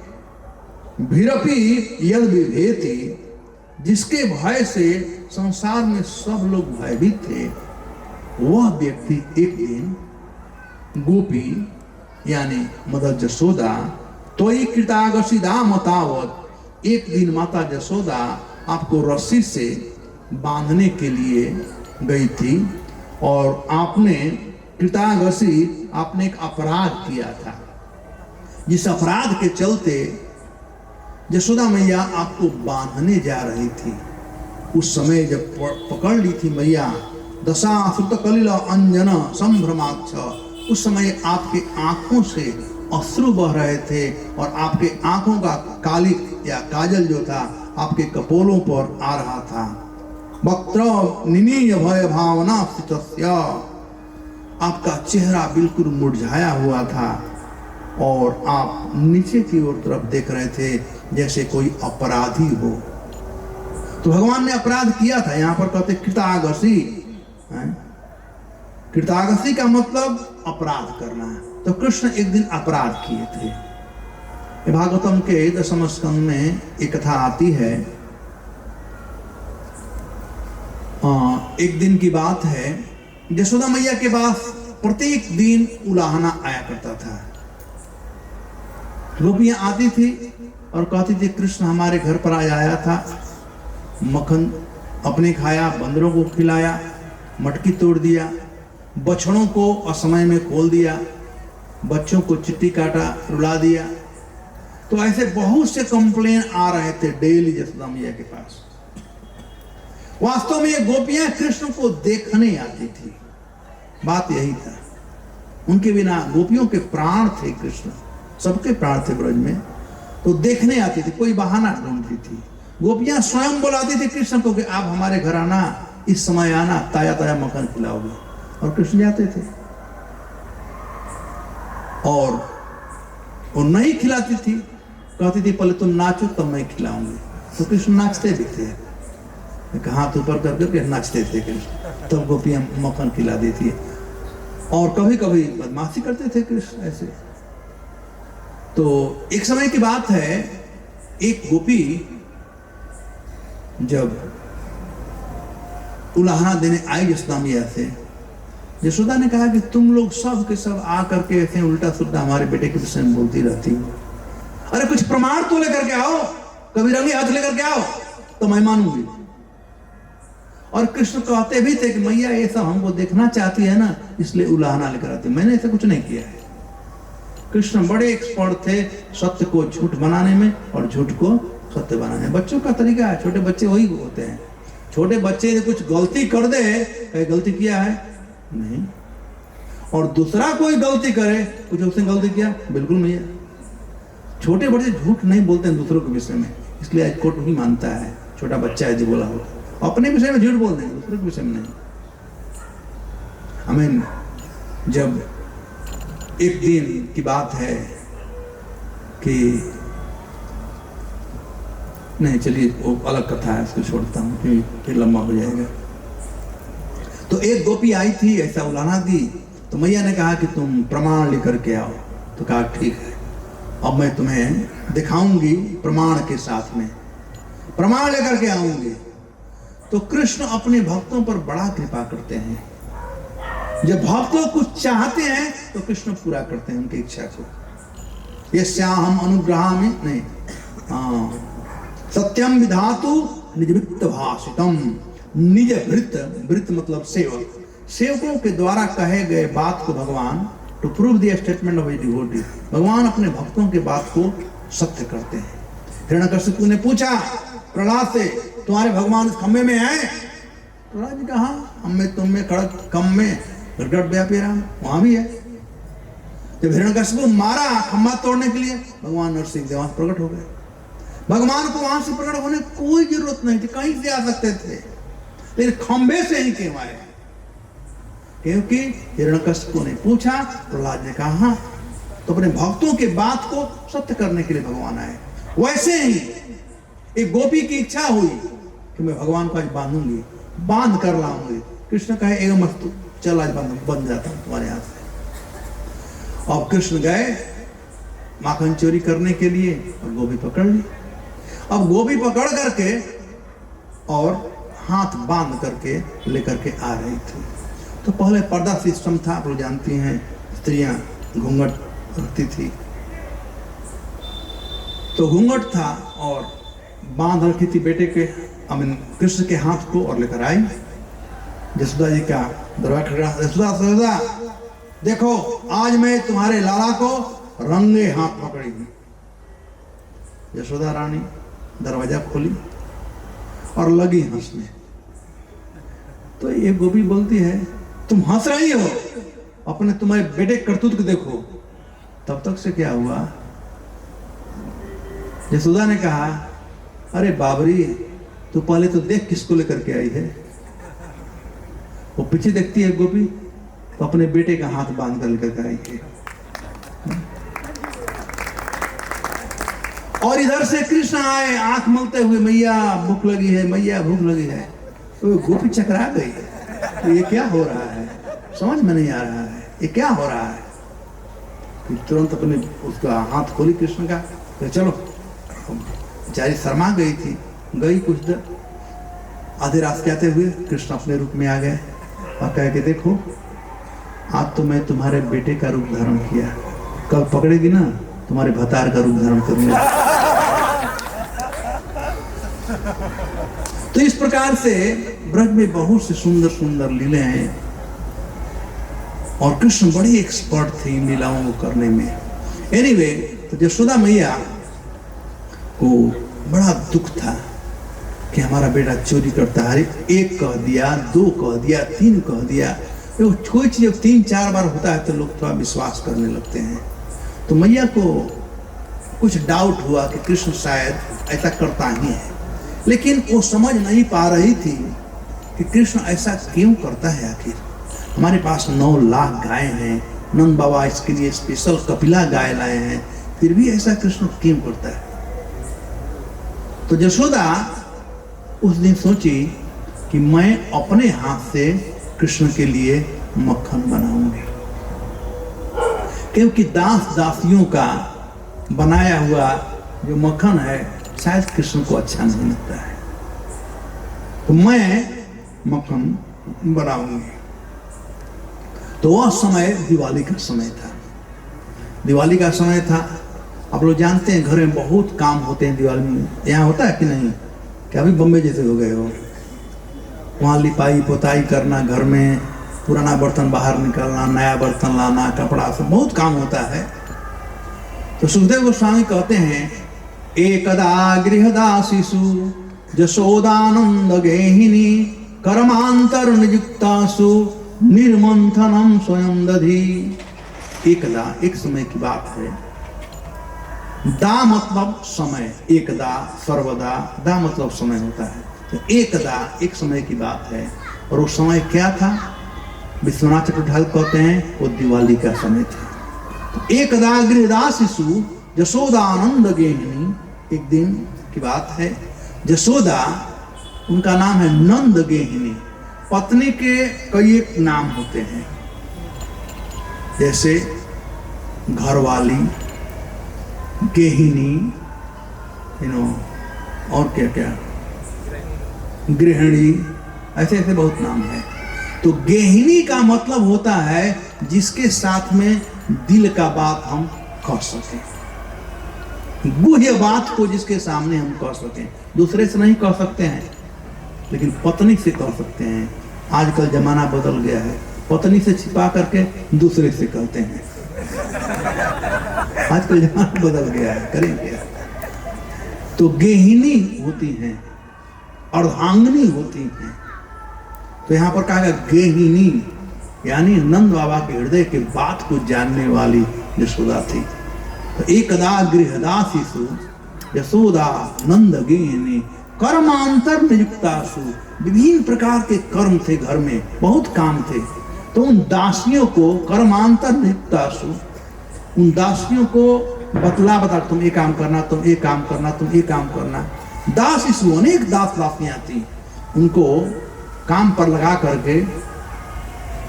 भीरपि यद विभेति, जिसके भय से संसार में सब लोग भयभीत थे, वह व्यक्ति एक दिन गोपी यानी मदर जसोदा त्वयि कृतागसिदाम तावत्, एक दिन माता जसोदा आपको रस्सी से बांधने के लिए गई थी और आपने कृतागसी, आपने एक अपराध किया था। जिस अपराध के चलते जसोदा मैया आपको बांधने जा रही थी, उस समय जब पकड़ ली थी मैया दशासुत कलिल अंजन संभ्रमाक्ष, उस समय आपके आंखों से अश्रु बह रहे थे और आपके आंखों का काली या काजल जो था आपके कपोलों पर आ रहा था। वक्त्र निनीय भय भावना स्थितस्य, आपका चेहरा बिल्कुल मुरझाया हुआ था और आप नीचे की ओर तरफ देख रहे थे जैसे कोई अपराधी हो। तो भगवान ने अपराध किया था। यहाँ पर कहते कृतागसी, कृतागसी का मतलब अपराध करना है। तो कृष्ण एक दिन अपराध किए थे। भागवतम के 10वें स्कंद में एक कथा आती है। एक दिन की बात है, यशोदा मैया के पास प्रत्येक दिन उलाहना आया करता था। गोपियां आती थी और कहती थी कृष्ण हमारे घर पर आया था, मक्खन अपने खाया, बंदरों को खिलाया, मटकी तोड़ दिया, बछड़ों को असमय में खोल दिया, बच्चों को चिट्टी काटा, रुला दिया। तो ऐसे बहुत से कंप्लेन आ रहे थे डेली यशोदा मैया के पास। वास्तव में ये गोपियां कृष्ण को देखने आती थी, बात यही था। उनके बिना गोपियों के प्राण थे, कृष्ण सबके प्राण थे ब्रज में, तो देखने आती थी, कोई बहाना ढूंढती थी। गोपियां स्वयं बुलाती थी कृष्ण को कि आप हमारे घर आना, इस समय आना, ताजा ताजा मक्खन खिलाओगे, और कृष्ण जाते थे। और वो नहीं खिलाती थी, कहती थी पहले तुम नाचो तब मैं खिलाऊंगी। तो कृष्ण नाचते भी थे, हाथ ऊपर कर करके नाचते थे कृष्ण, तब गोपियां मक्खन खिला देती। और कभी कभी बदमाशी करते थे कृष्ण ऐसे। तो एक समय की बात है, एक गोपी जब उलाहना देने आई यशोदा मैया से, यशोदा ने कहा कि तुम लोग सब के सब आ करके ऐसे उल्टा सुल्टा हमारे बेटे के विषय में बोलती रहती हो। अरे कुछ प्रमाण तो लेकर के आओ, कभी रंगे हाथ लेकर के आओ तो मैं मानूंगी। और कृष्ण कहते भी थे कि मैया ये सब हमको देखना चाहती है ना, इसलिए उलाहना लेकर आती। मैंने ऐसा कुछ नहीं किया है। कृष्ण बड़े एक्सपर्ट थे सत्य को झूठ बनाने में और झूठ को सत्य बनाने में। बच्चों का तरीका है, छोटे बच्चे वही होते हैं। छोटे बच्चे ने कुछ गलती कर दे, कहीं गलती किया है नहीं, और दूसरा कोई गलती करे, कुछ उसने गलती किया, बिल्कुल नहीं। छोटे बच्चे झूठ नहीं बोलते हैं दूसरों के विषय में, इसलिए आज कोर्ट ही मानता है छोटा बच्चा है जो बोला हो। अपने विषय में झूठ बोल देंगे, दूसरों के विषय में नहीं। आमीन। जब एक दिन की बात है कि नहीं, चलिए वो अलग कथा है, इसको छोड़ता हूँ क्योंकि फिर लंबा हो जाएगा। तो एक गोपी आई थी, ऐसा उलाहना दी, तो मैया ने कहा कि तुम प्रमाण लेकर के आओ। तो कहा ठीक है, अब मैं तुम्हें दिखाऊंगी प्रमाण के साथ में, प्रमाण लेकर के आऊंगी। तो कृष्ण अपने भक्तों पर बड़ा कृपा करते हैं। जब भक्त लोग कुछ चाहते हैं तो कृष्ण पूरा करते हैं उनकी इच्छा को। यस्याहम अनुग्रहामि नहीं, सत्यम विधातु निज वृत्त भाषितम, निज वृत्त, वृत्त मतलब सेवक, सेवकों के द्वारा कहे गए बात को भगवान to prove the statement of devotee, भगवान अपने भक्तों के बात को सत्य करते हैं। हिरण्यकशिपु ने पूछा प्रहलाद से, तुम्हारे भगवान इस खम्भे में हैं? प्रहलाद जी कहा, हम में तुम में खड़क कम में गड़गड़ व्यापी राम, वहां भी है। जब हिरण्यकशिपु मारा खम्भा तोड़ने के लिए, भगवान नरसिंह देव वहां प्रकट हो गए। भगवान को वहां से प्रकट होने की कोई जरूरत नहीं थी, कहीं से आ सकते थे, लेकिन खंभे से ही क्यों आए? क्योंकि हिरण्यकशिपु ने पूछा, प्रहलाद ने कहा हाँ, तो अपने भक्तों के बात को सत्य करने के लिए भगवान आए। वैसे ही एक गोपी की इच्छा हुई कि मैं भगवान को आज बांधूंगी, बांध कर लाऊंगी। कृष्ण कहे एवं मस्तु, चल आज बंध जाता हूं तुम्हारे हाथ से। अब कृष्ण गए माखन चोरी करने के लिए और गोपी पकड़ ली। अब गोपी पकड़ करके और हाथ बांध करके लेकर के आ रही थी। तो पहले पर्दा सिस्टम था, आप लोग जानती हैं, स्त्रियां घूंघट रखती थी, तो घूंघट था और बांध रखी थी बेटे के कृष्ण के हाथ को और लेकर आई। यशोदा जी का दरवाजा खड़ा, यशोदा देखो आज मैं तुम्हारे लाला को रंगे हाथ पकड़ी हूं। यशोदा रानी दरवाजा खोली और लगी हंसने। तो ये गोपी बोलती है, तुम हंस रही हो, अपने तुम्हारे बेटे करतूत को देखो। तब तक से क्या हुआ, यशोदा ने कहा, अरे बाबरी, तू पहले तो देख किसको लेकर के आई है। वो पीछे देखती है गोपी, तो अपने बेटे का हाथ बांध कर लेकर के आई है। और इधर से कृष्ण आए आंख मलते हुए, मैया भूख लगी है, मैया भूख लगी है। तो गोपी चकरा गई, तो ये क्या हो रहा है, समझ में नहीं आ रहा है, ये क्या हो रहा है। फिर तुरंत अपने उसका हाथ खोली कृष्ण का, तो चलो। बेचारी शर्मा गई थी, गई कुछ देर, आधे रास्ते आते हुए कृष्ण अपने रूप में आ गए और कह के देखो आज तो मैं तुम्हारे बेटे का रूप धारण किया, कल पकड़ेगी ना तुम्हारे भतार का रूप धारण करूंगा। तो इस प्रकार से ब्रज में बहुत से सुंदर सुंदर लीले हैं और कृष्ण बड़ी एक्सपर्ट थे इन लीलाओं को करने में। एनीवे, तो यशोदा मैया को बड़ा दुख था कि हमारा बेटा चोरी करता है। एक कह दिया, दो कह दिया, तीन कह दिया। कोई चीज जब 3-4 बार होता है तो लोग थोड़ा विश्वास करने लगते हैं। तो मैया को कुछ डाउट हुआ कि कृष्ण शायद ऐसा करता ही है, लेकिन वो समझ नहीं पा रही थी कि कृष्ण ऐसा क्यों करता है। आखिर हमारे पास 9 लाख गाय हैं, नंद बाबा इसके लिए स्पेशल कपिला गाय लाए हैं, फिर भी ऐसा कृष्ण क्यों करता है। तो यशोदा उस दिन सोची कि मैं अपने हाथ से कृष्ण के लिए मक्खन बनाऊंगी, क्योंकि दास दासियों का बनाया हुआ जो मक्खन है शायद कृष्ण को अच्छा नहीं लगता है, तो मैं मक्खन बनाऊंगी। तो वह समय दिवाली का समय था। दिवाली का समय था, आप लोग जानते हैं घर में बहुत काम होते हैं दिवाली में। यहाँ होता है कि नहीं, क्या अभी बम्बे जैसे हो गए हो, वहाँ लिपाई पोताई करना, घर में पुराना बर्तन बाहर निकालना, नया बर्तन लाना, कपड़ा, सब बहुत काम होता है। तो सुखदेव गोस्वामी कहते हैं, एकदा गृहदासीसु जशोदानंद गेहिनी कर्मांतर नियुक्तासु निर्मंथनम स्वयं दधी। एकदा, एक समय की बात है। दा मतलब समय, एकदा सर्वदा, दा मतलब समय होता है। तो एकदा एक समय की बात है, और वो समय क्या था, विश्वनाथ चतुर्थी कहते हैं वो दिवाली का समय था। तो एकदा गृहदासीसु जशोदानंद गेहिनी, एक दिन की बात है। यशोदा, उनका नाम है नंद गेहिनी। पत्नी के कई एक नाम होते हैं, जैसे घरवाली, गेहिनी, और क्या क्या, गृहिणी, ऐसे ऐसे बहुत नाम है। तो गेहिनी का मतलब होता है जिसके साथ में दिल का बात हम कह सकें, गुह्य बात को जिसके सामने हम कह सकें। दूसरे से नहीं कह सकते हैं, लेकिन पत्नी से कह सकते हैं। आजकल जमाना बदल गया है, पत्नी से छिपा करके दूसरे से करते हैं। आजकल जमाना बदल गया है, करेंगे। तो गेहिनी होती हैं, अर्धांगिनी होती हैं। तो यहां पर कहा गया गेहिनी, यानी नंद बाबा के हृदय के बात को जानने वाली यशोदा थी। तो एकदा गृहदासीसु यशोदा नंद गेहिनी कर्मांतर नियुक्तासु, विभिन्न प्रकार के कर्म थे घर में, बहुत काम थे। तो उन दासियों को कर्मांतर नियुक्तासु, उन दासियों को बतला तुम ये काम करना, तुम ये काम करना, तुम ये काम करना। दासीसु, अनेक दास दासियां थी, उनको काम पर लगा करके,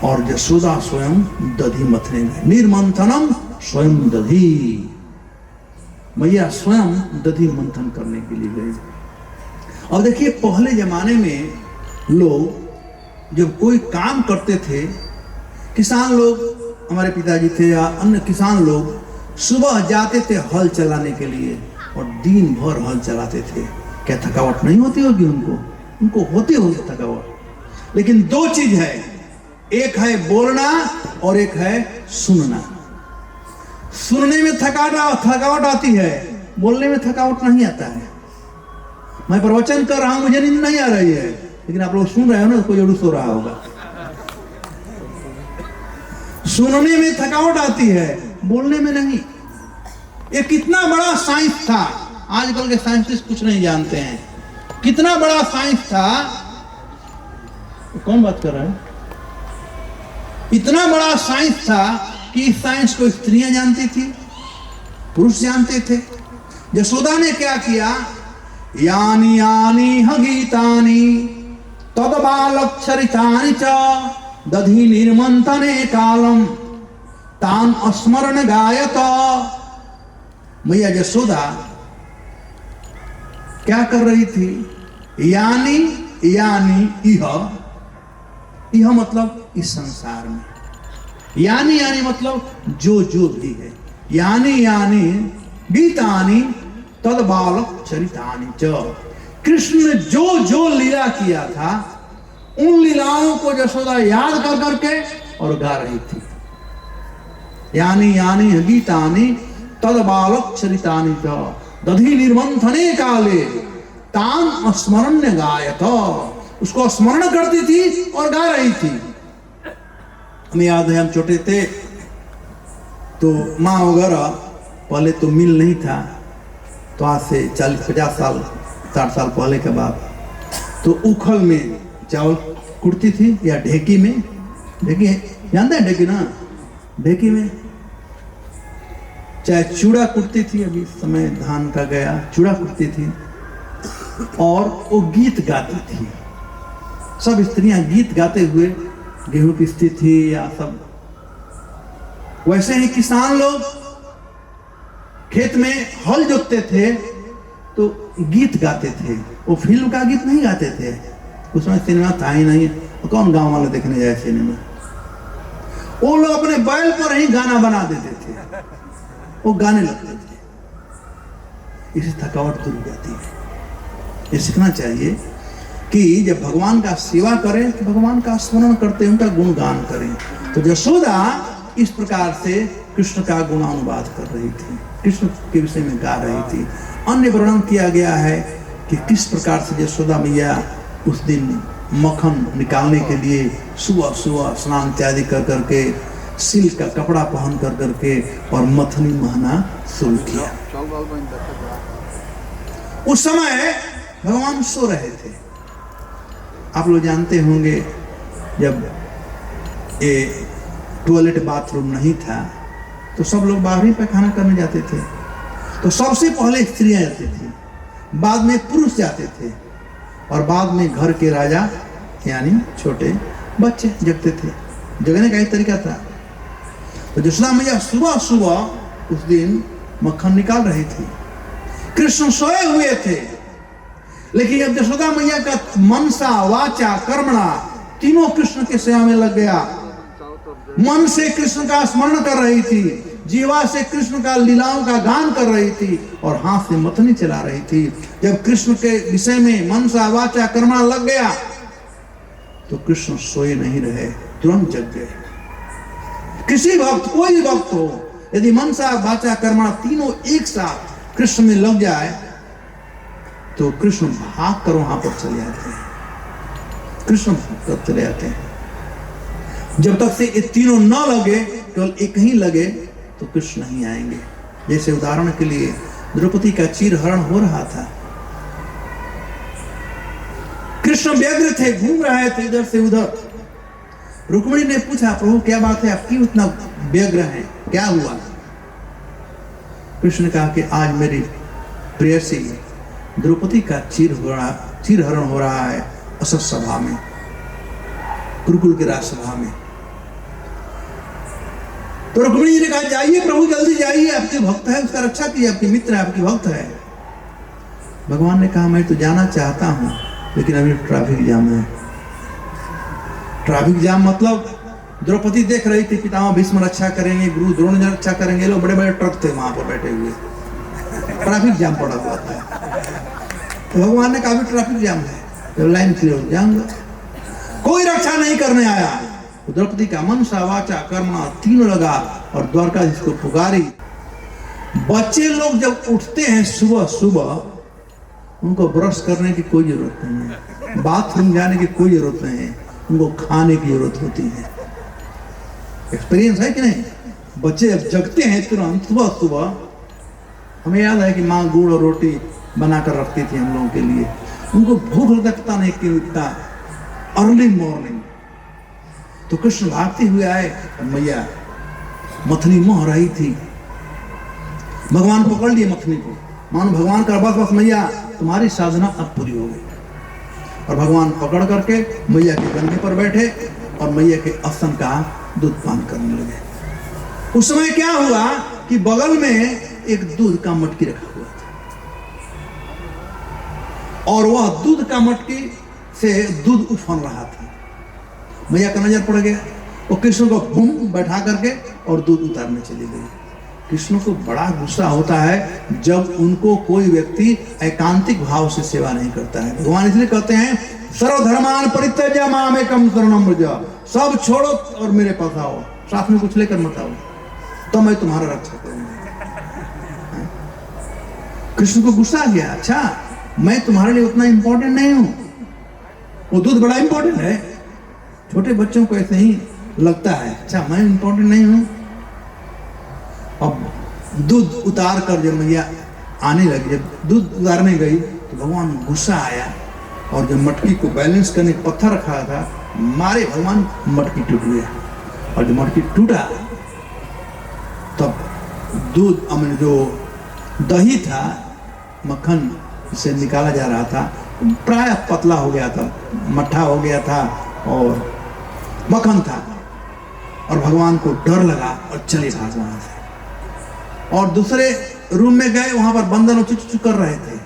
और यशोदा स्वयं दधी मथने में, निर्मंथनम स्वयं दधी, मैया स्वयं दधी मंथन करने के लिए गए। और देखिए पहले जमाने में लोग जब कोई काम करते थे, किसान लोग, हमारे पिताजी थे या अन्य किसान लोग, सुबह जाते थे हल चलाने के लिए और दिन भर हल चलाते थे। क्या थकावट नहीं होती होगी उनको? उनको होती होगी थकावट। लेकिन दो चीज है, एक है बोलना और एक है सुनना। सुनने में थकावट आती है, बोलने में थकावट नहीं आता है। मैं प्रवचन कर रहा हूं, मुझे नींद नहीं आ रही है, लेकिन आप लोग सुन रहे हो ना, कोई जरूर सो रहा होगा। सुनने में थकावट आती है, बोलने में नहीं। ये कितना बड़ा साइंस था, आजकल के साइंटिस्ट कुछ नहीं जानते हैं। कितना बड़ा साइंस था, कौन बात कर रहा है? इतना बड़ा साइंस था कि इस साइंस को स्त्रियां जानती थी, पुरुष जानते थे। यशोदा ने क्या किया, यानी यानी गीतानि तद बालक्षरितानि च दधि निर्मंथने कालम तान स्मरण गायत। मैया यशोदा क्या कर रही थी, यानी यानी यह मतलब इस संसार में, यानी मतलब जो जो भी है, यानी गीतानि तद बालक चरितानि च, कृष्ण ने जो जो लीला किया था उन लीलाओं को यशोदा याद कर करके और गा रही थी। यानी गीतानि तद बालक चरितानि च दधि निर्मंथने काले तान स्मरण गायत, उसको स्मरण करती थी और गा रही थी। हमें याद है, हम छोटे थे तो माँ वगैरह, पहले तो मिल नहीं था, तो आज से 40-50 साल 60 साल पहले के बाद, तो उखल में चावल कुटती थी या ढेकी में, ढेकी जानते हैं ढेकी ना, ढेकी में चाहे चूड़ा कुटती थी, अभी समय धान का गया, चूड़ा कुटती थी और वो गीत गाती थी। सब स्त्रियां गीत गाते हुए गेहूं पीसती थी या सब। वैसे ही किसान लोग खेत में हल जोतते थे तो गीत गाते थे। वो फिल्म का गीत नहीं गाते थे, उसमें सिनेमा था ही नहीं, तो कौन गांव वाले देखने जाए सिनेमा। वो लोग अपने बैल पर ही गाना बना देते थे, वो गाने लगते थे। इससे थकावट दूर हो जाती है। ये सीखना चाहिए कि जब भगवान का सेवा करें तो भगवान का स्मरण करते, उनका गुणगान करें। तो यशोदा इस प्रकार से कृष्ण का गुणानुवाद कर रही थी, कृष्ण के विषय में गा रही थी। अन्य वर्णन किया गया है कि किस प्रकार से यशोदा मैया उस दिन मक्खन निकालने के लिए सुबह सुबह स्नान इत्यादि कर करके, सिल्क का कपड़ा पहन कर करके और मथनी महना शुरू किया। उस समय भगवान सो रहे थे। आप लोग जानते होंगे, जब ये टॉयलेट बाथरूम नहीं था तो सब लोग बाहर ही पैखाना करने जाते थे। तो सबसे पहले स्त्रियां जाती थी, बाद में पुरुष जाते थे और बाद में घर के राजा यानी छोटे बच्चे जगते थे। जगने का एक तरीका था। तो यशोदा मैया सुबह सुबह उस दिन मक्खन निकाल रही थी। कृष्ण सोए हुए थे, लेकिन जब यशोदा मैया का मनसा वाचा कर्मणा तीनों कृष्ण के सेवा में लग गया। मन से कृष्ण का स्मरण कर रही थी, जीवा से कृष्ण का लीलाओं का गान कर रही थी और हाथ से मथनी चला रही थी। जब कृष्ण के विषय में मनसा वाचा कर्मणा लग गया तो कृष्ण सोए नहीं रहे, तुरंत जग गए। किसी भक्त, कोई भी भक्त हो, यदि मनसा वाचा कर्मणा तीनों एक साथ कृष्ण में लग जाए तो कृष्ण भाग कर वहां पर चले जाते हैं, कृष्ण भाग कर चले जाते हैं। जब तक से ये तीनों न लगे, केवल एक ही लगे, तो कृष्ण नहीं आएंगे। जैसे उदाहरण के लिए द्रौपदी का चीरहरण हो रहा था, कृष्ण व्यग्र थे, घूम रहे थे इधर से उधर। रुक्मिणी ने पूछा, प्रभु क्या बात है, आप क्यों इतना व्यग्र हैं, क्या हुआ? कृष्ण ने कहा कि आज मेरी प्रेयसी द्रौपदी का चीरहरण हो रहा है असत सभा में, गुरुकुल की राजसभा में। तो रुक्मिणी जी ने कहा, जाइए प्रभु, जल्दी जाइए, आपके भक्त है, उसका रक्षा कीजिए, आपकी मित्र है, आपकी भक्त है। भगवान ने कहा, मैं तो जाना चाहता हूं, लेकिन अभी ट्रैफिक जाम है। ट्रैफिक जाम मतलब द्रौपदी देख रही थी, पितामह भीष्म रक्षा करेंगे, गुरु द्रोण रक्षा करेंगे, लोग बड़े बड़े ट्रक थे वहां पर बैठे हुए, ट्रैफिक जाम पड़ा हुआ था। तो भगवान ने कहा, अभी ट्रैफिक जाम है, तो लाइन क्लियर हो जाऊंगा। कोई रक्षा नहीं करने आया। तो द्रौपदी का मनसा वाचा कर्मणा तीनों लगा और द्वारकाधीश को पुकारी। बच्चे लोग जब उठते हैं सुबह सुबह, उनको ब्रश करने की कोई जरूरत नहीं है, बाथरूम जाने की कोई जरूरत नहीं है, उनको खाने की जरूरत होती है। एक्सपीरियंस है कि नहीं? बच्चे जब जगते हैं तुरंत सुबह सुबह, हमें याद है कि माँ गुड़ और रोटी बनाकर रखती थी हम लोगों के लिए। उनको भूख लगता नहीं कि इतना अर्ली मॉर्निंग। तो कृष्ण भागते हुए आए, मैया मथनी मोह रही थी, भगवान पकड़ लिए मथनी को, मानो भगवान का बस बस मैया तुम्हारी साधना अब पूरी हो गई। और भगवान पकड़ करके मैया के कंधे पर बैठे और मैया के स्तन का दूध पान करने लगे। उस समय क्या हुआ कि बगल में एक दूध का मटकी रखा हुआ था, और वह दूध का मटकी से दूध उफन रहा था। मैया का नजर पड़ गया, वो कृष्ण को बूम बैठा करके और दूध उतारने चली गई। कृष्ण को बड़ा गुस्सा होता है जब उनको कोई व्यक्ति एकांतिक भाव से सेवा नहीं करता है। भगवान इसलिए कहते हैं, सर्वधर्मान परित्यज्य मामेकं शरणं व्रज, सब छोड़ो और मेरे पास आओ, साथ में कुछ लेकर मत आओ, तो मैं तुम्हारा रक्षा करूंगा। कृष्ण को गुस्सा आ गया, अच्छा मैं तुम्हारे लिए उतना इंपॉर्टेंट नहीं हूं, वो दूध बड़ा इंपॉर्टेंट है। छोटे बच्चों को ऐसे ही लगता है, अच्छा मैं इंपॉर्टेंट नहीं हूं। अब दूध उतार कर जब मैया आने लगी, जब दूध उतारने गई तो भगवान गुस्सा आया, और जब मटकी को बैलेंस करने पत्थर रखा था, मारे भगवान, मटकी टूट गया। और जब मटकी टूटा तब दूध जो दही था, मक्खन से निकाला जा रहा था, प्राय पतला हो गया था, मट्ठा हो गया था और मक्खन था। और भगवान को डर लगा और चले भाग वहां से, और दूसरे रूम में गए, वहां पर बंदर चुचु कर रहे थे।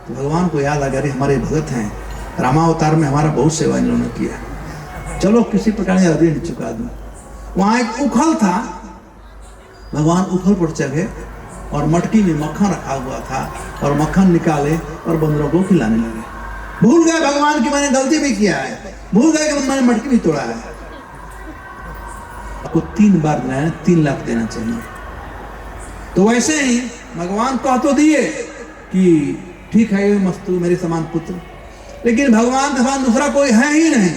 तो भगवान को याद आ गया, हमारे भगत हैं, रामावतार में हमारा बहुत सेवा इन्होंने किया, चलो किसी प्रकार से ऋण चुका दूं। वहां एक उखल था, भगवान उखल पर चढ़े और मटकी में मक्खन रखा हुआ था, और मक्खन निकाले और बंदरों को खिलाने लगे। भूल गए भगवान की मैंने गलती भी किया है, भूल गए कि मैंने मटकी भी तोड़ा है। आपको 3 बार दिलाया, 3 लाख देना चाहिए। तो वैसे ही भगवान कह तो दिए कि ठीक है ये मस्तु मेरे समान पुत्र, लेकिन भगवान के समान दूसरा कोई है ही नहीं,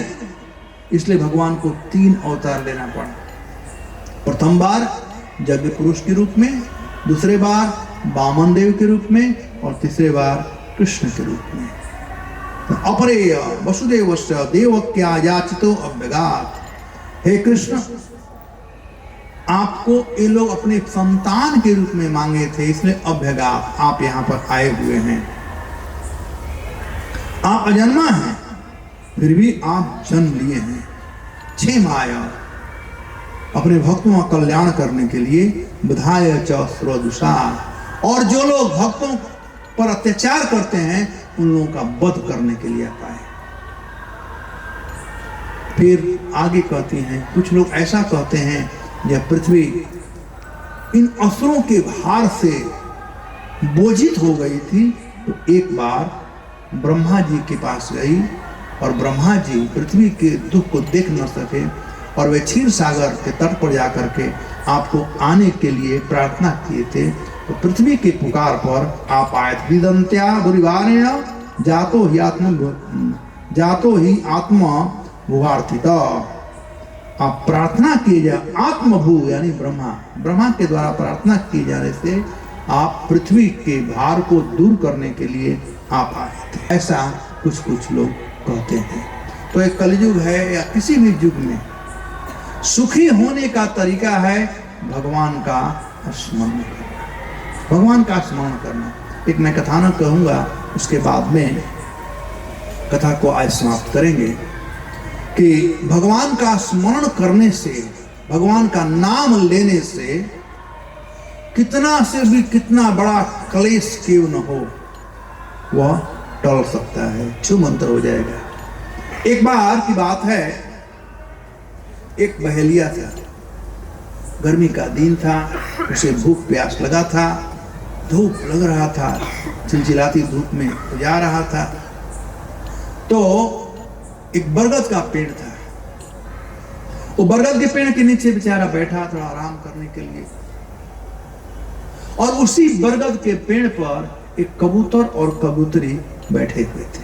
इसलिए भगवान को 3 अवतार लेना पड़ा। प्रथम बार यज्ञ पुरुष के रूप में, दूसरे बार वामन देव के रूप में, और तीसरे बार कृष्ण के रूप में। अपरेय वसुदेवस्य देवक्या याचितो अव्यगात। हे कृष्ण, आपको ये लोग अपने संतान के रूप में मांगे थे, इसलिए अभ्यगात आप यहां पर आए हुए हैं। आप अजन्मा हैं, फिर भी आप जन्म लिए हैं। 6 माया अपने भक्तों का कल्याण करने के लिए, विधाय च स्रोदुषा, और जो लोग भक्तों पर अत्याचार करते हैं उन लोगों का वध करने के लिए आता है। फिर आगे कहती हैं, कुछ लोग ऐसा कहते हैं, जब पृथ्वी इन असुरों के भार से बोझित हो गई थी, तो एक बार ब्रह्मा जी के पास गई और ब्रह्मा जी पृथ्वी के दुख को देख न सके और वे क्षीर सागर के तट पर जाकर के आपको आने के लिए प्रार्थना किए थे, तो पृथ्वी के पुकार पर आप आए थे। विदंत्या दुर्वारेण जातो ही आत्मा भुवार्थित। आप प्रार्थना किए जाए आत्मभू यानी ब्रह्मा के द्वारा प्रार्थना किए जाने से आप पृथ्वी के भार को दूर करने के लिए आप आए थे, ऐसा कुछ लोग कहते हैं। तो एक कलयुग है या किसी भी युग में सुखी होने का तरीका है भगवान का स्मरण करना, भगवान का स्मरण करना। एक मैं कथानक कहूंगा, उसके बाद में कथा को आज समाप्त करेंगे कि भगवान का स्मरण करने से, भगवान का नाम लेने से कितना से भी कितना बड़ा क्लेश क्यों न हो वह टल सकता है, छू मंत्र हो जाएगा। एक बार की बात है, एक बहेलिया था, गर्मी का दिन था, उसे भूख प्यास लगा था, धूप लग रहा था, चिलचिलाती धूप में जा रहा था। तो एक बरगद का पेड़ था, वो बरगद के पेड़ के नीचे बेचारा बैठा थोड़ा आराम करने के लिए, और उसी बरगद के पेड़ पर एक कबूतर और कबूतरी बैठे हुए थे।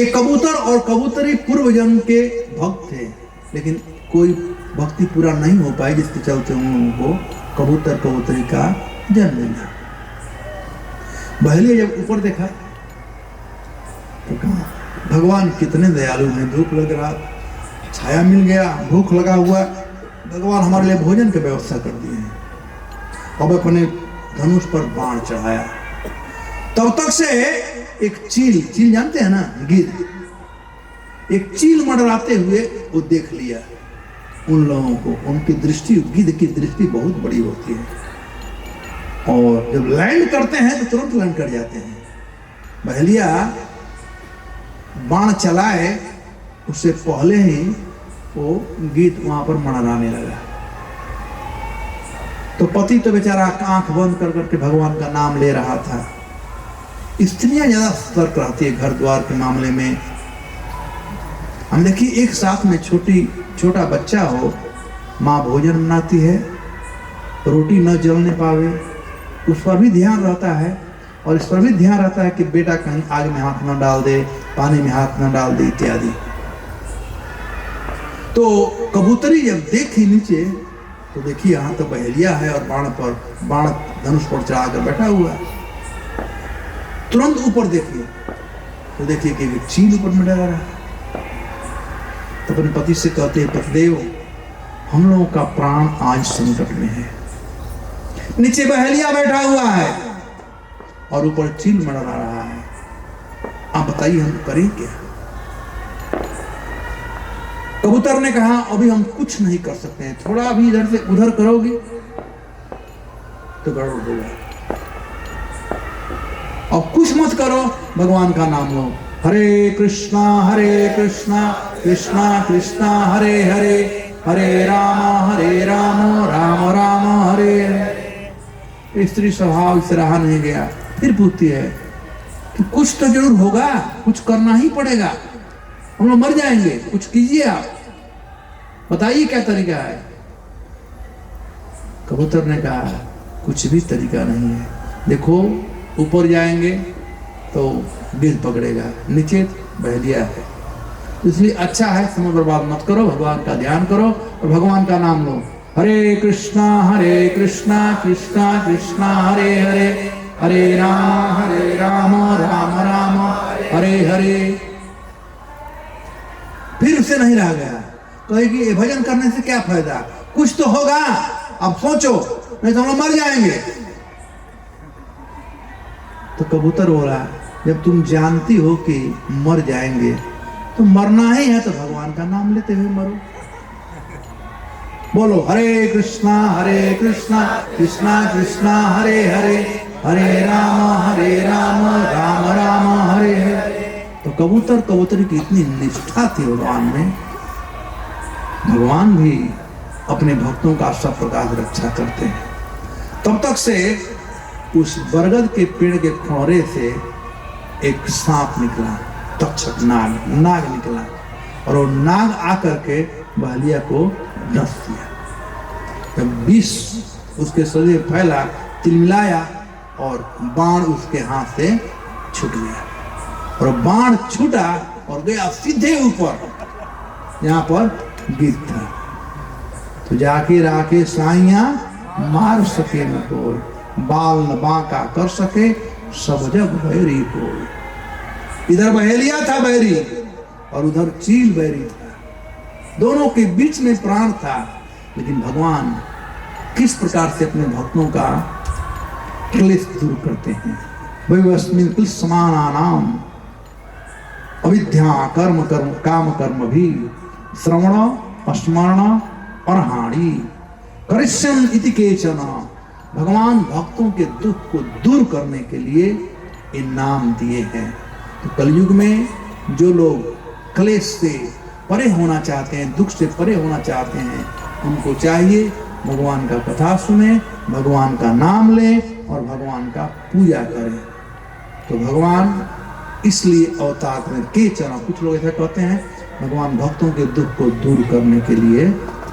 एक कबूतर और कबूतरी पूर्व जन्म के भक्त थे, लेकिन कोई भक्ति पूरा नहीं हो पाई, जिसके चलते उन लोगों को कबूतर कबूतरी का जन्म मिला। बहेलिया जब ऊपर देखा तो कहा भगवान कितने दयालु हैं, धूप लग रहा, छाया मिल गया, भूख लगा हुआ, भगवान हमारे लिए भोजन की व्यवस्था कर दिए हैं। अब अपने धनुष पर बाण चढ़ाया, तब तक से एक चील जानते हैं ना, गिद्ध, एक चील मंडराते हुए वो देख लिया उन लोगों को। उनकी दृष्टि, गिद्ध की दृष्टि बहुत बड़ी होती है, और जब लैंड करते हैं तो तुरंत लैंड कर जाते हैं। बहेलिया बाण चलाए उससे पहले ही वो गिद्ध वहां पर मंडराने लगा। तो पति तो बेचारा आंख बंद कर करके भगवान का नाम ले रहा था। स्त्रियां ज्यादा सतर्क रहती है घर द्वार के मामले में। हम देखिए, एक साथ में छोटा बच्चा हो, माँ भोजन बनाती है, रोटी न जलने पावे, उस पर भी ध्यान रहता है, और इस पर भी ध्यान रहता है कि बेटा कहीं आग में हाथ न डाल दे, पानी में हाथ न डाल दे इत्यादि। तो कबूतरी जब देखी नीचे तो देखिए यहाँ तो बहेलिया है और बाण धनुष पर चढ़ाकर बैठा हुआ है। तुरंत ऊपर देखिए तो देखिए कि चील ऊपर में डरा रहा है। तो अपने पति से कहते हैं, पतिदेव हम लोगों का प्राण आज संकट में है, नीचे बहेलिया बैठा हुआ है और ऊपर चील मंडरा रहा है, आप बताइए हम करें क्या? कबूतर ने कहा अभी हम कुछ नहीं कर सकते हैं, थोड़ा भी इधर से उधर करोगे तो गड़बड़ होगा, और कुछ मत करो, भगवान का नाम लो, हरे कृष्णा कृष्णा कृष्णा हरे हरे, हरे राम राम राम हरे हरे। स्त्री स्वभाव से रहा नहीं गया, फिर पूछती है कि कुछ तो जरूर होगा, कुछ करना ही पड़ेगा, हम लोग मर जाएंगे, कुछ कीजिए आप, बताइए क्या तरीका है। कबूतर ने कहा कुछ भी तरीका नहीं है, देखो ऊपर जाएंगे तो गिद्ध पकड़ेगा, नीचे बहेलिया है, इसलिए अच्छा है समय बर्बाद मत करो, भगवान का ध्यान करो और भगवान का नाम लो, हरे कृष्णा कृष्णा कृष्णा हरे हरे, हरे राम राम राम हरे हरे। फिर उसे नहीं रह गया, कहेगी ये भजन करने से क्या फायदा, कुछ तो होगा, अब सोचो नहीं तो हम मर जाएंगे। तो कबूतर बोला जब तुम जानती हो कि मर जाएंगे तो मरना ही है तो भगवान का नाम लेते हुए मरो, बोलो हरे कृष्णा कृष्णा कृष्णा हरे हरे, हरे राम राम राम हरे हरे। तो कबूतरी की इतनी निष्ठा थी भगवान में, भगवान भी अपने भक्तों का सब प्रकार रक्षा करते हैं। तब तक से उस बरगद के पेड़ के खोरे से एक सांप निकला, तक्षक नाग निकला और वो नाग आकर के बहलिया को डस दिया। जब विष उसके शरीर में फैला, तिलमिलाया और बाण उसके हाथ से छूट गया और बाण छूटा और गया सीधे ऊपर, यहाँ पर गिर था। तो जाके राके साइया मार सके न कोई, बाल न बांका कर सके सब जग बैरी को। इधर बहेलिया था बैरी और उधर चील बैरी था, दोनों के बीच में प्राण था। लेकिन भगवान किस प्रकार से अपने भक्तों का क्लेश दूर करते हैं। वैवस्मिन कुल समानानाम अविद्या कर्म कर्म काम कर्म भी श्रवण स्मरण और हानि करिष्यन इति केचन। भगवान भक्तों के दुख को दूर करने के लिए ये नाम दिए हैं। तो कलयुग में जो लोग क्लेश से परे होना चाहते हैं, दुख से परे होना चाहते हैं, उनको चाहिए भगवान का कथा सुने, भगवान का नाम लें और भगवान का पूजा करें। तो भगवान इसलिए अवतार में केचन, कुछ लोग ऐसा कहते हैं भगवान भक्तों के दुख को दूर करने के लिए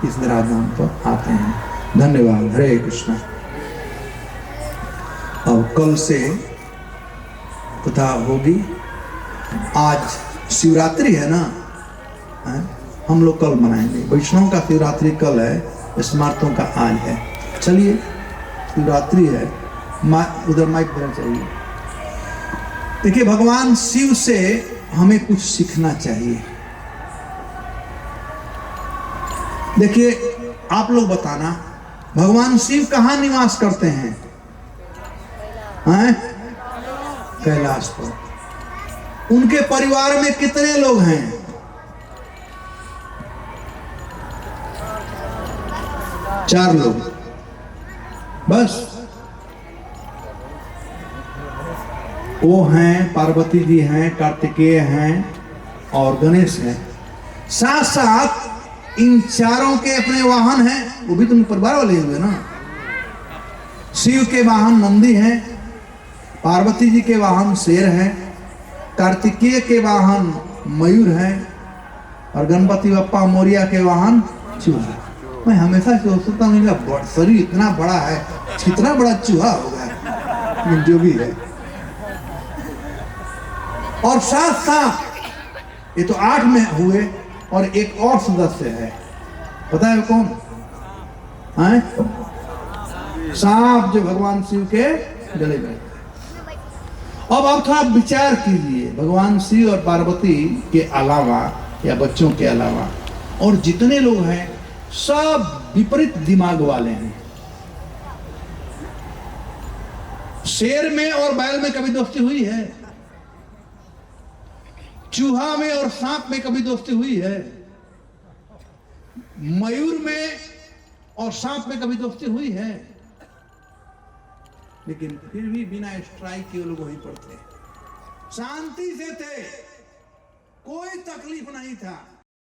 इस विराजमान पर आते हैं। धन्यवाद। हरे कृष्ण। अब कल से कथा होगी। आज शिवरात्रि है ना, हम लोग कल मनाएंगे। वैष्णव का शिवरात्रि कल है, स्मार्तों का आज है। चलिए, शिवरात्रि है, उधर माइक देना चाहिए। देखिए, भगवान शिव से हमें कुछ सीखना चाहिए। देखिए, आप लोग बताना, भगवान शिव कहाँ निवास करते हैं? कैलाश पर। उनके परिवार में कितने लोग हैं? चार लोग बस। वो हैं, पार्वती जी हैं, कार्तिकेय हैं और गणेश हैं। साथ साथ इन चारों के अपने वाहन हैं, वो भी तुम परिवार वाले हुए ना। शिव के वाहन नंदी हैं, पार्वती जी के वाहन शेर हैं, कार्तिकेय के वाहन मयूर हैं और गणपति बप्पा मोरिया के वाहन चूहा। मैं हमेशा सोचता हूँ इनका शरीर इतना बड़ा है, कितना बड़ा चूहा होगा, जो भी है। और साथ साथ ये तो 8 में हुए और एक और सदस्य है, पता है कौन है? सांप, जो भगवान शिव के गले में। अब आप थोड़ा विचार कीजिए, भगवान शिव और पार्वती के अलावा या बच्चों के अलावा और जितने लोग हैं सब विपरीत दिमाग वाले हैं। शेर में और बैल में कभी दोस्ती हुई है? चूहा में और सांप में कभी दोस्ती हुई है? मयूर में और सांप में कभी दोस्ती हुई है? लेकिन फिर भी बिना स्ट्राइक के वो लोग वहीं पर थे, शांति से थे, कोई तकलीफ नहीं था।